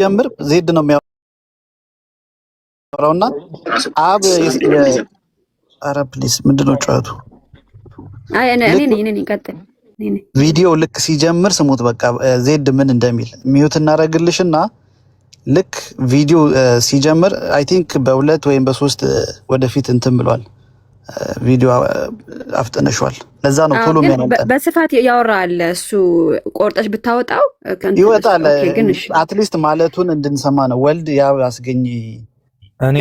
ጀምር ዜድ ነው የሚያወራውና አብ ኧረ ፕሊስ ምንድነው ጫቱ? አይ እኔ ቀጥል። ቪዲዮ ልክ ሲጀምር ስሙት በቃ ዜድ ምን እንደሚል ሚዩት እናደርግልሽና ልክ ቪዲዮ ሲጀምር አይ ቲንክ በሁለት ወይም በሶስት ወደፊት እንትን ብሏል። ቪዲዮ አፍጠነሽዋል። ለዛ ነው ቶሎ የሚያመጣው። በስፋት ያወራል እሱ። ቆርጠሽ ብታወጣው ይወጣል። አትሊስት ማለቱን እንድንሰማ ነው። ወልድ ያው አስገኝ እኔ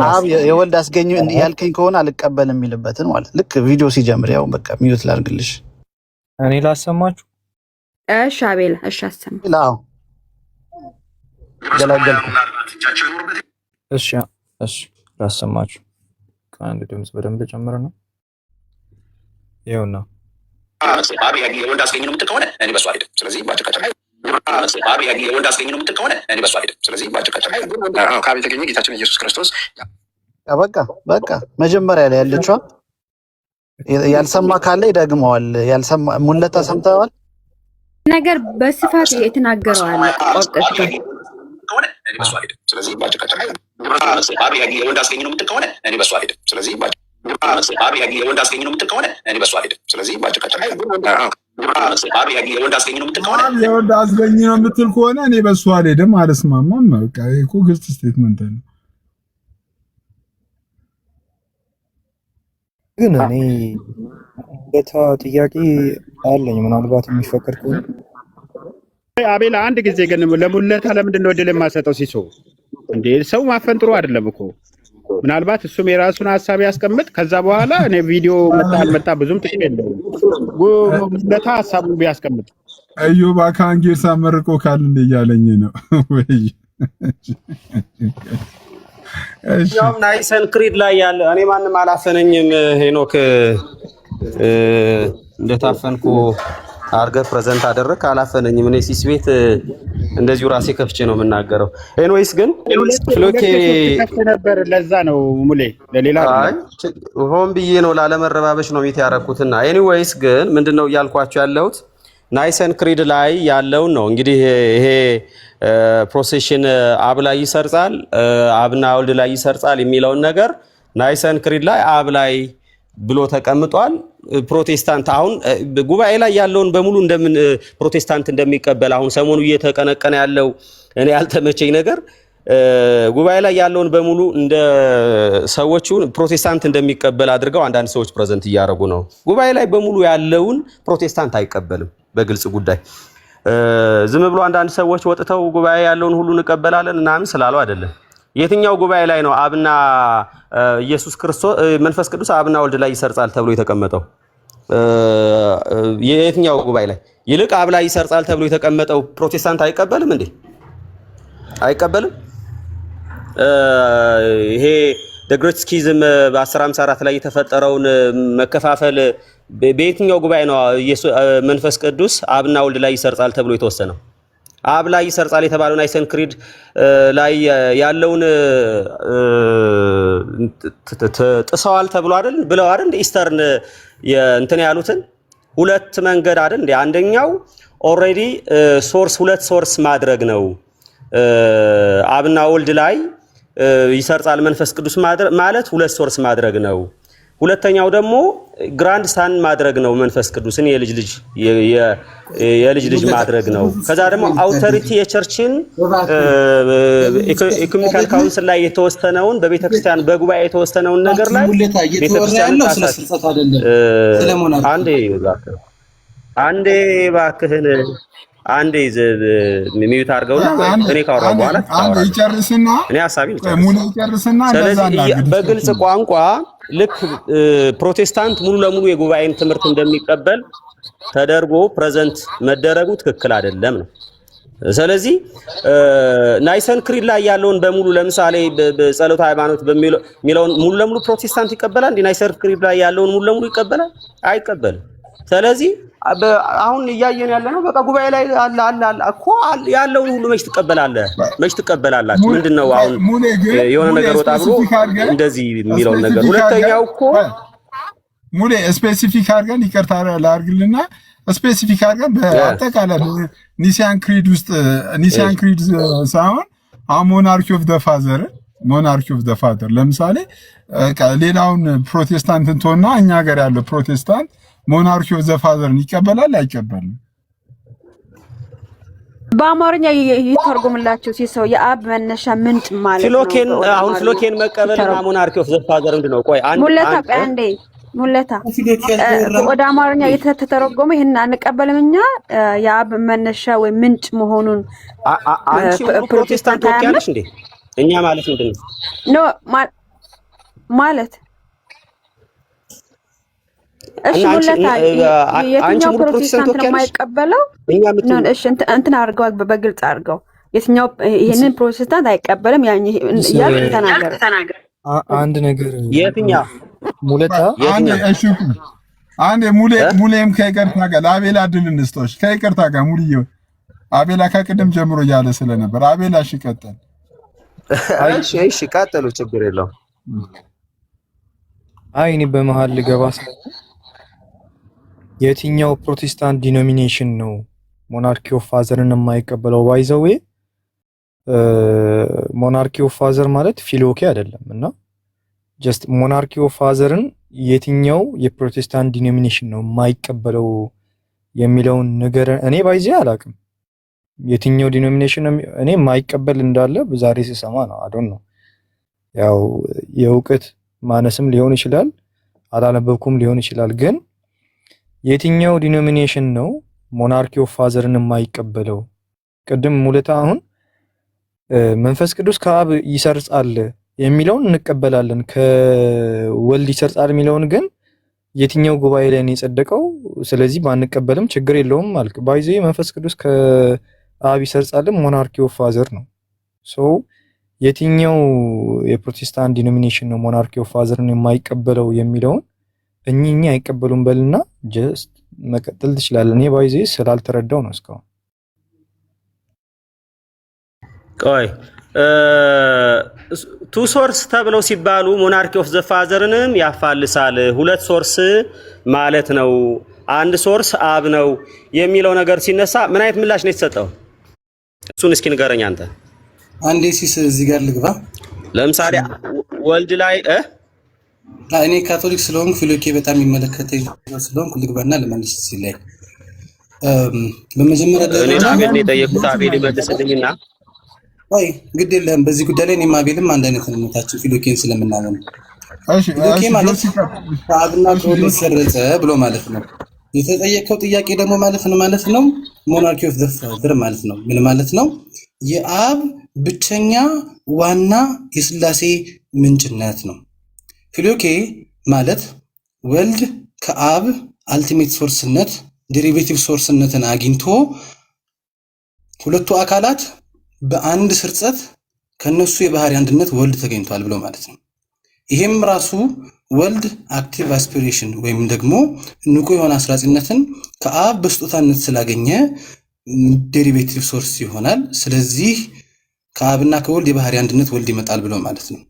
አብ የወልድ አስገኝ ያልከኝ ከሆነ አልቀበልም የሚልበትን ማለት ልክ ቪዲዮ ሲጀምር ያው በቃ ሚዩት ላድርግልሽ። እኔ ላሰማችሁ። እሺ አቤል፣ እሺ አሰማ። ላው ገላገልኩ። እሺ ላሰማችሁ። ከአንድ ድምጽ በደንብ ጨምር ነው። ይኸውና አብ የወልድ አስገኝ ነው የምትል ከሆነ እኔ በሱ አይደለም። ስለዚህ ባጭቃጭ አብ የወልድ አስገኝ ነው የምትል ከሆነ እኔ በሱ አይደለም። ስለዚህ ባጭቃጭ ከአብ የተገኘ ጌታችን ኢየሱስ ክርስቶስ በቃ መጀመሪያ ላይ ያለችው ያልሰማ ካለ ይደግመዋል። ያልሰማ ሙለታ ሰምተዋል ነገር በስፋት የተናገረዋል። ቆርጠሽ ከሆነ እኔ በሱ አይደለም። ስለዚህ ባጭቃጭ አብ የወልድ አስገኝ ነው የምትል ከሆነ እኔ በሱ አይደለም። ስለዚህ አብ የወልድ አስገኝ ነው የምትል ከሆነ እኔ በሱ አይደለም። ስለዚህ ባጭቃጭ አብ የወልድ አስገኝ ነው የምትል ከሆነ የወልድ አስገኝ ነው የምትል ከሆነ እኔ በሱ አልሄድም። አልስማማም። በቃ እኮ ግልጽ ስቴትመንት ነው። ግን እኔ ጥያቄ አለኝ ምናልባት የሚፈቀድ ከሆነ አቤላ አንድ ጊዜ ግን ለሙለታ ለምንድን ነው እድል የማሰጠው? ሲሶ እንዴ ሰው ማፈን ጥሩ አይደለም እኮ። ምናልባት እሱም የራሱን ሐሳብ ያስቀምጥ። ከዛ በኋላ እኔ ቪዲዮ መጣ ብዙም ጥቅም የለውም። ሙለታ ሐሳቡን ቢያስቀምጥ አዩባ ካንጌሳ መርቆ ካል እንደ እያለኝ ነው ወይ? ያውም ናይሰን ክሪድ ላይ ያለ እኔ ማንንም አላፈነኝም። ሄኖክ እንደታፈንኩ አርገ ፕሬዘንት አደረክ አላፈነኝም። እኔ ሲስ ቤት እንደዚሁ ራሴ ከፍቼ ነው የምናገረው። ኤኒዌይስ ግን ፍሎኬ ነበር። ለዛ ነው ሙሌ ለሌላ ሆን ብዬ ነው ላለመረባበሽ ነው ሚት ያረኩትና ኤኒዌይስ ግን ምንድነው እያልኳችሁ ያለሁት ናይሰን ክሪድ ላይ ያለው ነው። እንግዲህ ይሄ ፕሮሴሽን አብ ላይ ይሰርጻል፣ አብና ወልድ ላይ ይሰርጻል የሚለውን ነገር ናይሰን ክሪድ ላይ አብ ላይ ብሎ ተቀምጧል። ፕሮቴስታንት አሁን ጉባኤ ላይ ያለውን በሙሉ እንደምን ፕሮቴስታንት እንደሚቀበል አሁን ሰሞኑ እየተቀነቀነ ያለው እኔ ያልተመቸኝ ነገር ጉባኤ ላይ ያለውን በሙሉ እንደ ሰዎቹ ፕሮቴስታንት እንደሚቀበል አድርገው አንዳንድ ሰዎች ፕሬዘንት እያደረጉ ነው። ጉባኤ ላይ በሙሉ ያለውን ፕሮቴስታንት አይቀበልም። በግልጽ ጉዳይ ዝም ብሎ አንዳንድ ሰዎች ወጥተው ጉባኤ ያለውን ሁሉ እንቀበላለን እናምን ስላለው አይደለም። የትኛው ጉባኤ ላይ ነው አብና ኢየሱስ ክርስቶስ መንፈስ ቅዱስ አብና ወልድ ላይ ይሰርጻል ተብሎ የተቀመጠው? የትኛው ጉባኤ ላይ? ይልቅ አብ ላይ ይሰርጻል ተብሎ የተቀመጠው ፕሮቴስታንት አይቀበልም እንዴ? አይቀበልም። ይሄ ደግሬት ስኪዝም በ1054 ላይ የተፈጠረውን መከፋፈል በየትኛው ጉባኤ ነው መንፈስ ቅዱስ አብና ወልድ ላይ ይሰርጻል ተብሎ የተወሰነው? አብ ላይ ይሰርጻል የተባለው ናይሰን ክሪድ ላይ ያለውን ጥሰዋል ተብሎ አይደል ብለው አይደል ኢስተርን እንትን ያሉትን ሁለት መንገድ አይደል እንዴ? አንደኛው ኦሬዲ ሁለት ሶርስ ማድረግ ነው። አብና ወልድ ላይ ይሰርጻል መንፈስ ቅዱስ ማለት ሁለት ሶርስ ማድረግ ነው። ሁለተኛው ደግሞ ግራንድ ሳን ማድረግ ነው። መንፈስ ቅዱስን የልጅ ልጅ ማድረግ ነው። ከዛ ደግሞ አውቶሪቲ የቸርችን ኢኮኖሚካል ካውንስል ላይ የተወሰነውን በቤተክርስቲያን በጉባኤ የተወሰነውን ነገር ላይ ቤተክርስቲያን አንዴ ሚዩት አድርገውና እኔ ካወራሁ በኋላ ይጨርስና እኔ ሐሳቤን ይጨርስና ስለዚህ በግልጽ ቋንቋ ልክ ፕሮቴስታንት ሙሉ ለሙሉ የጉባኤን ትምህርት እንደሚቀበል ተደርጎ ፕሬዘንት መደረጉ ትክክል አይደለም ነው። ስለዚህ ናይሰን ክሪድ ላይ ያለውን በሙሉ ለምሳሌ በጸሎተ ሃይማኖት በሚለውን ሙሉ ለሙሉ ፕሮቴስታንት ይቀበላል እንዴ? ናይሰን ክሪድ ላይ ያለውን ሙሉ ለሙሉ ይቀበላል? አይቀበልም። ስለዚህ አሁን እያየን ያለ ነው። በቃ ጉባኤ ላይ አለ እኮ ያለውን ሁሉ መች ትቀበላላችሁ? ምንድነው አሁን የሆነ ነገር ወጣ ብሎ እንደዚህ የሚለው ነገር? ሁለተኛው እኮ ሙሌ ስፔሲፊክ አድርገን ይቅርታ ላድርግልና ስፔሲፊክ አድርገን በአጠቃላይ ኒሲያን ክሪድ ውስጥ ኒሲያን ክሪድ ሳይሆን ሞናርኪ ኦፍ ዘ ፋዘር ሞናርኪ ኦፍ ዘ ፋዘር ለምሳሌ ሌላውን ፕሮቴስታንት እንተውና እኛ ሀገር ያለው ፕሮቴስታንት ሞናርኪ ኦፍ ዘ ፋዘርን ይቀበላል አይቀበልም? በአማርኛ ይተርጉምላችሁ ሲሰው የአብ መነሻ ምንጭ ማለት ነው። ፍሎኬን አሁን ፍሎኬን መቀበልና ሞናርኪ ኦፍ ዘ ፋዘር ምንድነው? ቆይ አንዴ ሙለታ ወደ አማርኛ የተተረጎመ ይሄን አንቀበልም እኛ የአብ መነሻ ወይ ምንጭ መሆኑን አንቺ ፕሮቴስታንት ወኪያለሽ እንዴ? እኛ ማለት ምንድነው? ኖ ማለት እሺ ሙለታ የትኛው ፕሮቴስታንት ነው የማይቀበለው? እሺ እንትን አድርገው በግልጽ አድርገው የትኛው ይሄንን ፕሮቴስታንት አይቀበልም ያን ተናገር። አንድ ነገር የትኛው ሙለታ አንድ ሙሌም ከይቅርታ ጋር ለአቤላ ድል እንስጦሽ። ከይቅርታ ጋር ሙልዬ አቤላ ከቅድም ጀምሮ እያለ ስለነበር አቤላ እሺ ቀጥል። እሺ ቀጥሉ፣ ችግር የለውም። አይ እኔ በመሃል ልገባ የትኛው ፕሮቴስታንት ዲኖሚኔሽን ነው ሞናርኪ ኦፍ ፋዘርን የማይቀበለው? ባይዘዌ ሞናርኪ ኦፍ ፋዘር ማለት ፊሎኬ አይደለም እና ጀስት ሞናርኪ ኦፍ ፋዘርን የትኛው የፕሮቴስታንት ዲኖሚኔሽን ነው የማይቀበለው የሚለውን ነገር እኔ ባይዜ አላውቅም። የትኛው ዲኖሚኔሽን እኔ የማይቀበል እንዳለ ዛሬ ሲሰማ ነው። አዶን ነው ያው የእውቀት ማነስም ሊሆን ይችላል፣ አላነበብኩም ሊሆን ይችላል። ግን የትኛው ዲኖሚኔሽን ነው ሞናርኪ ኦፍ ፋዘርን የማይቀበለው? ቅድም ሙለታ አሁን መንፈስ ቅዱስ ከአብ ይሰርጻል የሚለውን እንቀበላለን፣ ከወልድ ይሰርጻል የሚለውን ግን የትኛው ጉባኤ ላይ ነው የጸደቀው? ስለዚህ ባንቀበልም ችግር የለውም ማለት ባይዘ መንፈስ ቅዱስ ከአብ ይሰርጻል ሞናርኪ ኦፍ ፋዘር ነው። ሶ የትኛው የፕሮቴስታንት ዲኖሚኔሽን ነው ሞናርኪ ኦፍ ፋዘርን የማይቀበለው የሚለውን እኚህ አይቀበሉም በልና ጀስት መቀጠል ትችላለህ። እኔ ባይዘ ስላልተረዳው ነው እስካሁን። ቆይ ቱ ሶርስ ተብለው ሲባሉ ሞናርኪ ኦፍ ዘ ፋዘርንም ያፋልሳል። ሁለት ሶርስ ማለት ነው፣ አንድ ሶርስ አብ ነው የሚለው ነገር ሲነሳ ምን አይነት ምላሽ ነው የተሰጠው? እሱን እስኪ ንገረኝ አንተ። አንዴ ሲስ እዚህ ጋር ልግባ። ለምሳሌ ወልድ ላይ እኔ ካቶሊክ ስለሆንኩ ፊሎኬ በጣም የሚመለከተኝ ስለሆንኩ ልግባና ለማንስ ሲላይ በመጀመሪያ እኔ አቤል ነው የጠየቁት። አቤል ይመልስልኝና አይ ግድ የለህም በዚህ ጉዳይ ላይ እኔም አቤልም አንድ አይነት እምነታችን ፊሎኬን ስለምናምን እሺ ፊሎኬ ማለት ከአብና ከወልድ ሰረጸ ብሎ ማለት ነው። የተጠየቀው ጥያቄ ደግሞ ማለት ነው ሞናርኪ ኦፍ ዘ ፋዘር ማለት ነው። ምን ማለት ነው? የአብ ብቸኛ ዋና የሥላሴ ምንጭነት ነው። ፊሎኬ ማለት ወልድ ከአብ አልቲሜት ሶርስነት ዴሪቬቲቭ ሶርስነትን አግኝቶ ሁለቱ አካላት በአንድ ስርጸት ከነሱ የባህሪ አንድነት ወልድ ተገኝቷል ብሎ ማለት ነው። ይሄም ራሱ ወልድ አክቲቭ አስፒሬሽን ወይም ደግሞ ንቁ የሆነ አስራጺነትን ከአብ በስጦታነት ስላገኘ ዴሪቬቲቭ ሶርስ ይሆናል። ስለዚህ ከአብና ከወልድ የባህሪ አንድነት ወልድ ይመጣል ብሎ ማለት ነው።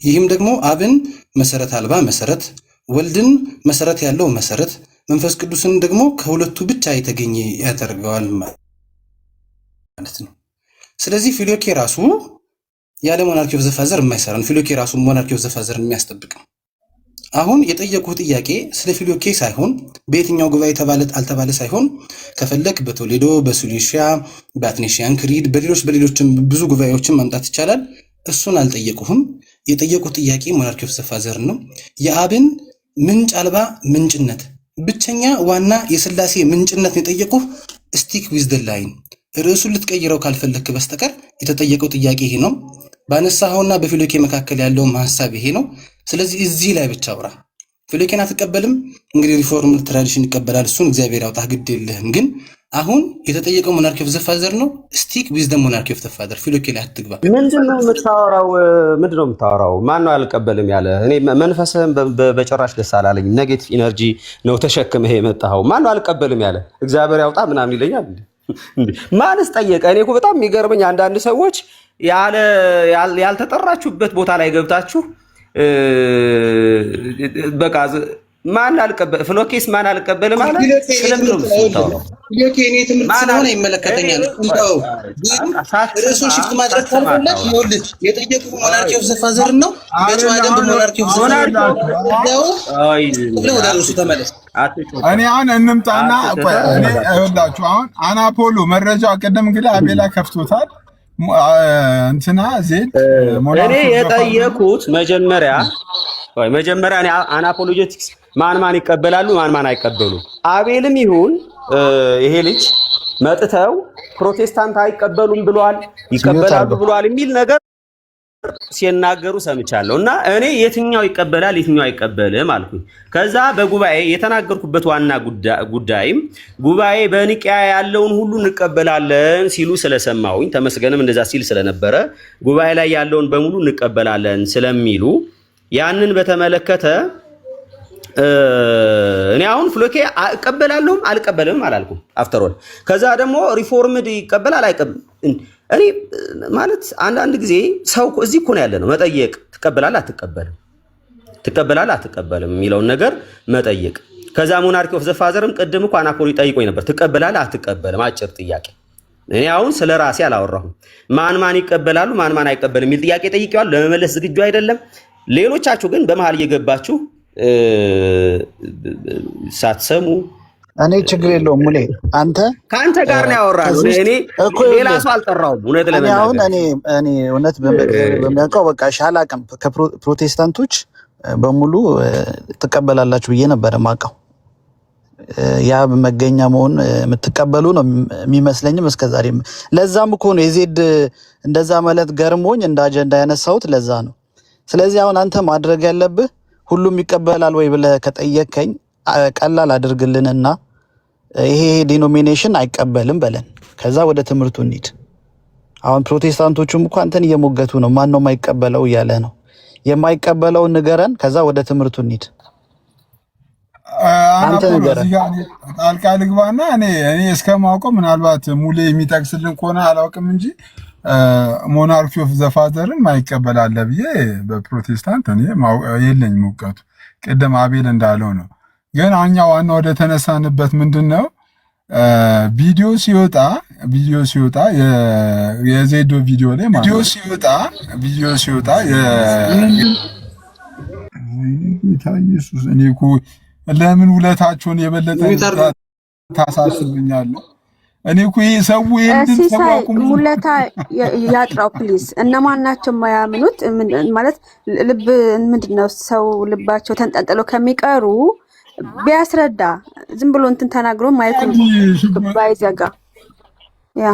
ይህም ደግሞ አብን መሰረት አልባ መሰረት፣ ወልድን መሰረት ያለው መሰረት፣ መንፈስ ቅዱስን ደግሞ ከሁለቱ ብቻ የተገኘ ያደርገዋል ማለት ነው። ስለዚህ ፊሎኬ ራሱ ያለ ሞናርኪ ኦፍ ዘ ፋዘር የማይሰራ ነው። ፊሎኬ ራሱ ሞናርኪ ኦፍ ዘ ፋዘር የሚያስጠብቅ ነው። አሁን የጠየቁት ጥያቄ ስለ ፊሎኬ ሳይሆን በየትኛው ጉባኤ ተባለ አልተባለ ሳይሆን ከፈለክ በቶሌዶ፣ በሱሊሺያ፣ በአትኔሽያን ክሪድ፣ በሌሎችም ብዙ ጉባኤዎችን ማምጣት ይቻላል። እሱን አልጠየቁህም። የጠየቁት ጥያቄ ሞናርኪ ኦፍ ዘ ፋዘር ነው። የአብን ምንጭ አልባ ምንጭነት ብቸኛ ዋና የሥላሴ ምንጭነት የጠየቁህ ስቲክ ዊዝ ዘ ላይን ርዕሱን ልትቀይረው ካልፈለክ በስተቀር የተጠየቀው ጥያቄ ይሄ ነው። ባነሳኸውና በፊሎኬ መካከል ያለው ሐሳብ ይሄ ነው። ስለዚህ እዚህ ላይ ብቻ አውራ። ፊሎኬን አትቀበልም፣ እንግዲህ ሪፎርም ትራዲሽን ይቀበላል። እሱን እግዚአብሔር ያውጣህ፣ ግድ የለህም። ግን አሁን የተጠየቀው ሞናርኪ ኦፍ ዘ ፋዘር ነው። ስቲክ ዊዝ ዘ ሞናርኪ ኦፍ ዘ ፋዘር። ፊሎኬ ላይ አትግባ። ምንድነው የምታወራው? ማን ነው አልቀበልም ያለ? እኔ መንፈስህም በጭራሽ ደስ አላለኝ። ኔጌቲቭ ኢነርጂ ነው ተሸክመህ የመጣኸው። ማን ነው አልቀበልም ያለ? እግዚአብሔር ያውጣ ምናምን ይለኛል እንዴ? ማንስ ጠየቀ? እኔ እኮ በጣም የሚገርመኝ አንዳንድ ሰዎች ያልተጠራችሁበት ቦታ ላይ ገብታችሁ በቃ ማን አልቀበል ፍሎኬስ ማን አልቀበል ማለት ስለምን ነው የምታወራው? የኔ ትምህርት ስለሆነ ይመለከተኛል። እንደው ርዕሱን ሽፍት ማድረግ ካልፈለግ ይኸውልህ የጠየቁ ሞናርኪ ኦፍ ዘ ፋዘር ነው በጨዋ ደንብ ሞናርኪ ኦፍ ዘ ፋዘር ነው። ወደ ርዕሱ ተመለስ። እኔ አሁን እንምጣና እኔ አይወላችሁ አሁን አናፖሎ መረጃው ቀደም እንግዲህ አቤላ ከፍቶታል። እንትና ዜድ እኔ የጠየቁት መጀመሪያ እኔ አናፖሎጀቲክስ ማን ይቀበላሉ ማን አይቀበሉ አቤልም ይሁን ይሄ ልጅ መጥተው ፕሮቴስታንት አይቀበሉም ብሏል ይቀበላሉ ብሏል የሚል ነገር ሲናገሩ ሰምቻለሁ። እና እኔ የትኛው ይቀበላል የትኛው አይቀበልም አልኩኝ። ከዛ በጉባኤ የተናገርኩበት ዋና ጉዳይም ጉባኤ በኒቂያ ያለውን ሁሉ እንቀበላለን ሲሉ ስለሰማሁኝ ተመስገንም እንደዛ ሲል ስለነበረ ጉባኤ ላይ ያለውን በሙሉ እንቀበላለን ስለሚሉ ያንን በተመለከተ እኔ አሁን ፍሎኬ እቀበላለሁም አልቀበልም አላልኩም። አፍተሮል ከዛ ደግሞ ሪፎርምድ ይቀበላል አይቀበል እኔ ማለት አንዳንድ ጊዜ ሰው እዚህ እኮ ነው ያለነው መጠየቅ ትቀበላለህ አትቀበልም የሚለውን ነገር መጠየቅ። ከዛ ሞናርኪ ኦፍ ዘ ፋዘርም ቅድም እኮ አናፖሊ ጠይቆኝ ነበር ትቀበላለህ አትቀበልም አጭር ጥያቄ። እኔ አሁን ስለ ራሴ አላወራሁም። ማን ይቀበላሉ ማን አይቀበልም የሚል ጥያቄ ጠይቄዋለሁ። ለመመለስ ዝግጁ አይደለም። ሌሎቻችሁ ግን በመሃል እየገባችሁ ሳትሰሙ እኔ ችግር የለውም ሙሌ አንተ ከአንተ ጋር ነው ያወራነው። እኔ ሌላ ሰው አልጠራሁም። እውነት ለመናገር አሁን እኔ እውነት በሚያውቀው በቃ ሻላቅም ከፕሮቴስታንቶች በሙሉ ትቀበላላችሁ ብዬ ነበር የማውቀው። ያ መገኛ መሆን የምትቀበሉ ነው የሚመስለኝም እስከዛሬም። ለዛም እኮ ነው የዜድ እንደዛ ማለት ገርሞኝ እንደ አጀንዳ ያነሳሁት ለዛ ነው። ስለዚህ አሁን አንተ ማድረግ ያለብህ ሁሉም ይቀበላል ወይ ብለህ ከጠየቀኝ ቀላል አድርግልንና ይሄ ዲኖሚኔሽን አይቀበልም በለን። ከዛ ወደ ትምህርቱ እንሂድ። አሁን ፕሮቴስታንቶቹም እኮ አንተን እየሞገቱ ነው። ማን ነው የማይቀበለው እያለ ነው። የማይቀበለውን ንገረን። ከዛ ወደ ትምህርቱ እንሂድ። አንተ ንገረን። ጣልቃ ልግባና እኔ እስከማውቀው ምናልባት ሙሌ የሚጠቅስልን ከሆነ አላውቅም እንጂ ሞናርኪ ኦፍ ዘ ፋዘርን ማይቀበል አለ ብዬ በፕሮቴስታንት እኔ የለኝም እውቀቱ። ቅድም አቤል እንዳለው ነው። ግን እኛ ዋና ወደ ተነሳንበት ምንድነው ቪዲዮ ሲወጣ የዜዶ ቪዲዮ ላይ ቪዲዮ ሲወጣ ጌታ ኢየሱስ እኔ እኮ ለምን ውለታቸውን የበለጠ ታሳስብኛለህ? እኔ እኮ ሰው ሙለታ ያጥራው ፕሊዝ። እነማን ናቸው የማያምኑት? ማለት ልብ ምንድነው ሰው ልባቸው ተንጠልጥለው ከሚቀሩ ቢያስረዳ ዝም ብሎ እንትን ተናግሮ ማይኩን ባይዘጋ። ያ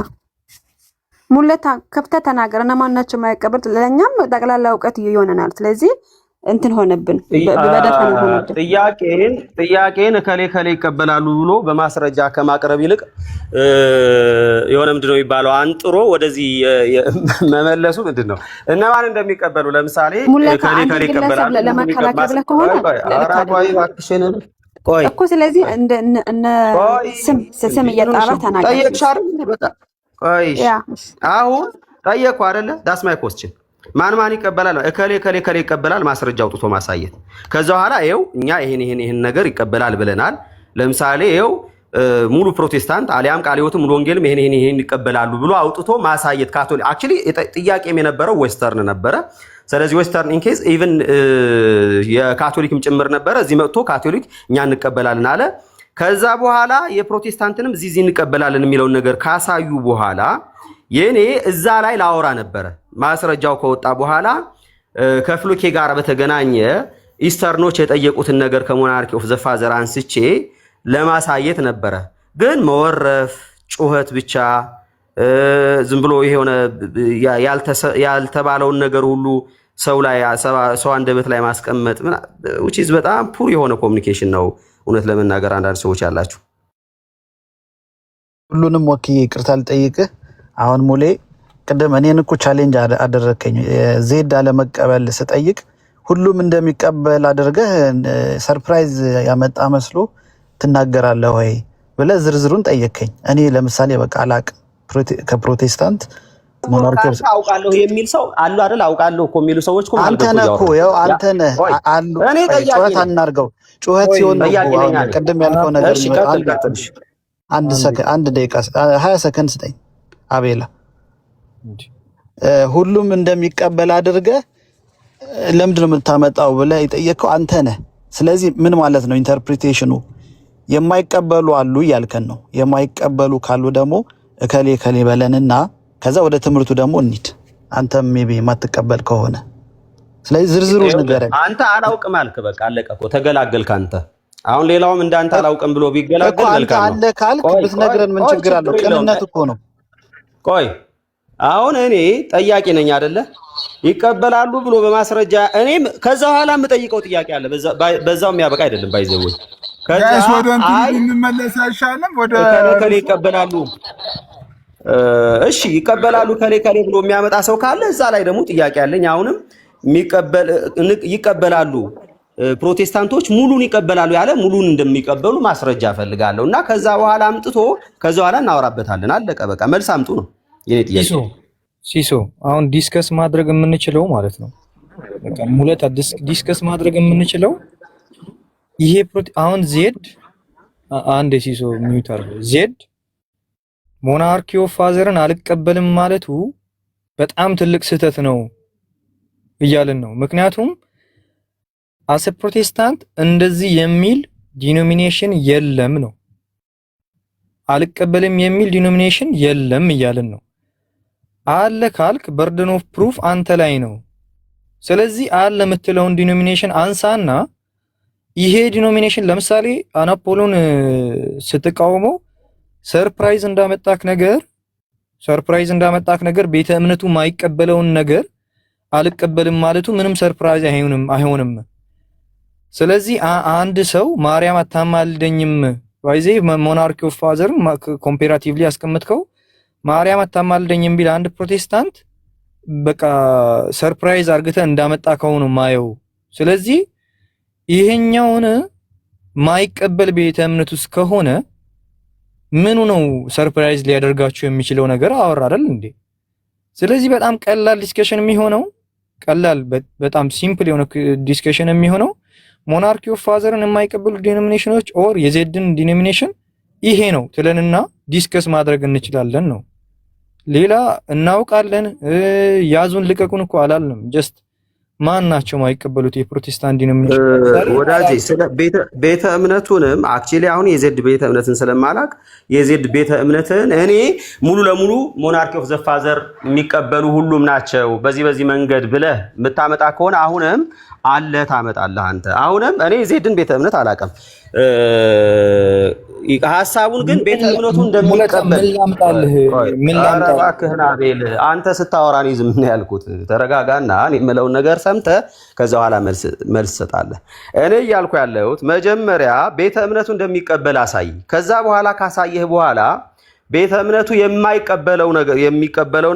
ሙለታ ከፍተህ ተናገር። እነማን ናቸው የማይቀበሉት? ለኛም ጠቅላላ እውቀት ይሆነናል። ስለዚህ እንትን ሆነብን በደፈን ሆነብን። ጥያቄን ከሌ ይቀበላሉ ብሎ በማስረጃ ከማቅረብ ይልቅ የሆነ ምንድነው የሚባለው አንጥሮ ወደዚህ መመለሱ ምንድነው እነማን እንደሚቀበሉ ለምሳሌ ከሌ ይቀበላሉ ለማከላከል ብለህ ከሆነ ቆይ እኮ ስለዚህ እነ ስም እየጣራ ተናገር። ጠየቅሻል በቃ ቆይ አሁን ጠየቁ አይደለ? ዳስ ማይ ኮስችን ማን ይቀበላል? ከሌ ይቀበላል። ማስረጃ አውጥቶ ማሳየት። ከዛ በኋላ ይሄው እኛ ይሄን ነገር ይቀበላል ብለናል። ለምሳሌ ይሄው ሙሉ ፕሮቴስታንት አሊያም ቃለ ሕይወትም ሙሉ ወንጌልም ይሄን ይቀበላሉ ብሎ አውጥቶ ማሳየት። ካቶሊክ አክቹሊ ጥያቄም የነበረው ዌስተርን ነበረ። ስለዚህ ዌስተርን ኢን ኬዝ ኢቭን የካቶሊክም ጭምር ነበረ። እዚህ መጥቶ ካቶሊክ እኛ እንቀበላለን አለ። ከዛ በኋላ የፕሮቴስታንትንም እዚህ እንቀበላለን የሚለውን ነገር ካሳዩ በኋላ የኔ እዛ ላይ ላወራ ነበረ። ማስረጃው ከወጣ በኋላ ከፍሎኬ ጋር በተገናኘ ኢስተርኖች የጠየቁትን ነገር ከሞናርኪ ኦፍ ዘ ፋዘር አንስቼ ለማሳየት ነበረ። ግን መወረፍ ጩኸት ብቻ ዝም ብሎ የሆነ ያልተባለውን ነገር ሁሉ ሰው አንደበት ላይ ማስቀመጥ which is በጣም ፑር የሆነ ኮሚኒኬሽን ነው። እውነት ለመናገር አንዳንድ ሰዎች ያላችሁ ሁሉንም ወክዬ ይቅርታ ልጠይቅህ። አሁን ሙሌ ቅድም እኔን እኮ ቻሌንጅ አደረከኝ። ዜድ አለመቀበል ስጠይቅ ሁሉም እንደሚቀበል አድርገህ ሰርፕራይዝ ያመጣ መስሎ ትናገራለህ ወይ ብለህ ዝርዝሩን ጠየከኝ። እኔ ለምሳሌ በቃ አላቅም ከፕሮቴስታንት ካንተ አውቃለሁ የሚል ሰው አሉ አይደል? አውቃለሁ እኮ የሚሉ ሰዎች እኮ አንተ ነህ እኮ ያው አንተ ነህ አሉ። ጩኸት አናርገው። ጩኸት ሲሆን ነው ቅድም ያልከው ነገር። አንድ ደቂቃ 20 ሰከንድ ስጠኝ አቤላ። ሁሉም እንደሚቀበል አድርገህ ለምንድን ነው የምታመጣው ብለህ የጠየቀው አንተ ነህ። ስለዚህ ምን ማለት ነው ኢንተርፕሪቴሽኑ? የማይቀበሉ አሉ እያልከን ነው። የማይቀበሉ ካሉ ደግሞ እከሌ እከሌ በለንና ከዛ ወደ ትምህርቱ ደግሞ እንሂድ። አንተም ሜቢ የማትቀበል ከሆነ ስለዚህ ዝርዝሩ ንገረን። አንተ አላውቅም አልክ፣ በቃ አለቀ እኮ ተገላገልክ አንተ። አሁን ሌላውም እንዳንተ አላውቅም ብሎ ቢገላገል መልካም ነው። አንተ አለ ካልክ ብትነግረን ምን ችግር አለው? ቅንነት እኮ ነው። ቆይ አሁን እኔ ጠያቂ ነኝ አይደለ? ይቀበላሉ ብሎ በማስረጃ እኔም ከዛ በኋላ የምጠይቀው ጥያቄ አለ። በዛው የሚያበቃ አይደለም ባይዘው። ከዛ ወደ እንመለስ አይሻልም? ወደ ከሌ ይቀበላሉ፣ እሺ ይቀበላሉ ከሌ ብሎ የሚያመጣ ሰው ካለ እዛ ላይ ደግሞ ጥያቄ አለኝ። አሁንም ይቀበላሉ ፕሮቴስታንቶች ሙሉን ይቀበላሉ ያለ ሙሉን እንደሚቀበሉ ማስረጃ ፈልጋለሁ እና ከዛ በኋላ አምጥቶ ከዛ በኋላ እናወራበታለን። አለቀ በቃ። መልስ አምጡ ነው የኔ ጥያቄ። ሲሶ አሁን ዲስከስ ማድረግ የምንችለው ማለት ነው በቃ ሙለት ዲስከስ ማድረግ የምንችለው ይሄ አሁን ዜድ አንድ ሲሶ ሚዩት አድርጎ ዜድ ሞናርኪ ኦፍ ፋዘርን አልቀበልም ማለቱ በጣም ትልቅ ስህተት ነው እያልን ነው። ምክንያቱም አስ ፕሮቴስታንት እንደዚህ የሚል ዲኖሚኔሽን የለም ነው። አልቀበልም የሚል ዲኖሚኔሽን የለም እያልን ነው። አለ ካልክ በርደን ኦፍ ፕሩፍ አንተ ላይ ነው። ስለዚህ አለ የምትለውን ዲኖሚኔሽን አንሳና ይሄ ዲኖሚኔሽን ለምሳሌ አናፖሎን ስትቃወመው ሰርፕራይዝ እንዳመጣክ ነገር ቤተ እምነቱ ማይቀበለውን ነገር አልቀበልም ማለቱ ምንም ሰርፕራይዝ አይሆንም። ስለዚህ አንድ ሰው ማርያም አታማልደኝም ባይዜ ሞናርኪ ኦፍ ፋዘርን ኮምፓራቲቭሊ ያስቀምጥከው ማርያም አታማልደኝም ቢል አንድ ፕሮቴስታንት በቃ ሰርፕራይዝ አርግተህ እንዳመጣከው ነው ማየው። ስለዚህ ይሄኛውን ማይቀበል ቤተ እምነቱ ከሆነ ምኑ ነው ሰርፕራይዝ ሊያደርጋችሁ የሚችለው ነገር አወራ አይደል እንዴ? ስለዚህ በጣም ቀላል ዲስከሽን የሚሆነው በጣም ሲምፕል የሆነ ዲስከሽን የሚሆነው ሞናርኪ ኦፍ ፋዘርን የማይቀበሉ ዲኖሚኔሽኖች ኦር የዜድን ዲኖሚኔሽን ይሄ ነው ትለንና ዲስከስ ማድረግ እንችላለን ነው። ሌላ እናውቃለን ያዙን ልቀቁን እኮ አላልንም። ጀስት ማን ናቸው ማይቀበሉት የፕሮቴስታንት ዲኖሚኔሽን? ወዳጄ ስለ ቤተ እምነቱንም አክቹሊ አሁን የዜድ ቤተ እምነትን ስለማላቅ የዜድ ቤተ እምነትን እኔ ሙሉ ለሙሉ ሞናርኪ ኦፍ ዘ ፋዘር የሚቀበሉ ሁሉም ናቸው በዚህ መንገድ ብለህ የምታመጣ ከሆነ አሁንም አለ ታመጣለህ አንተ። አሁንም እኔ ዜድን ቤተ እምነት አላውቅም። ሐሳቡን ግን ቤተ እምነቱ እንደሚቀበል ምን ላምጣልህ? አቤል አንተ ስታወራኒ ዝም ነው ያልኩት። ተረጋጋና እኔ የምለውን ነገር ሰምተህ ከዛ በኋላ መልስ ሰጣለህ። እኔ እያልኩ ያለሁት መጀመሪያ ቤተ እምነቱ እንደሚቀበል አሳይ። ከዛ በኋላ ካሳየህ በኋላ ቤተ እምነቱ የሚቀበለው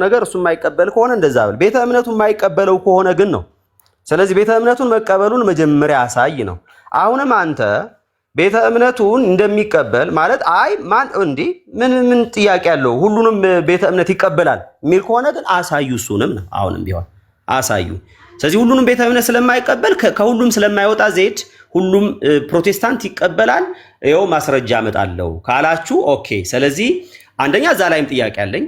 ነገር እሱ የማይቀበል ከሆነ እንደዛ በል። ቤተ እምነቱ የማይቀበለው ከሆነ ግን ነው። ስለዚህ ቤተ እምነቱን መቀበሉን መጀመሪያ አሳይ ነው። አሁንም አንተ ቤተ እምነቱን እንደሚቀበል ማለት አይ ማን እንዴ ምን ጥያቄ ያለው ሁሉንም ቤተ እምነት ይቀበላል የሚል ከሆነ ግን አሳዩ። እሱንም ነው አሁንም ቢሆን አሳዩ። ስለዚህ ሁሉንም ቤተ እምነት ስለማይቀበል ከሁሉም ስለማይወጣ ዜድ ሁሉም ፕሮቴስታንት ይቀበላል ይኸው ማስረጃ አመጣለሁ ካላችሁ ኦኬ። ስለዚህ አንደኛ እዛ ላይም ጥያቄ አለኝ።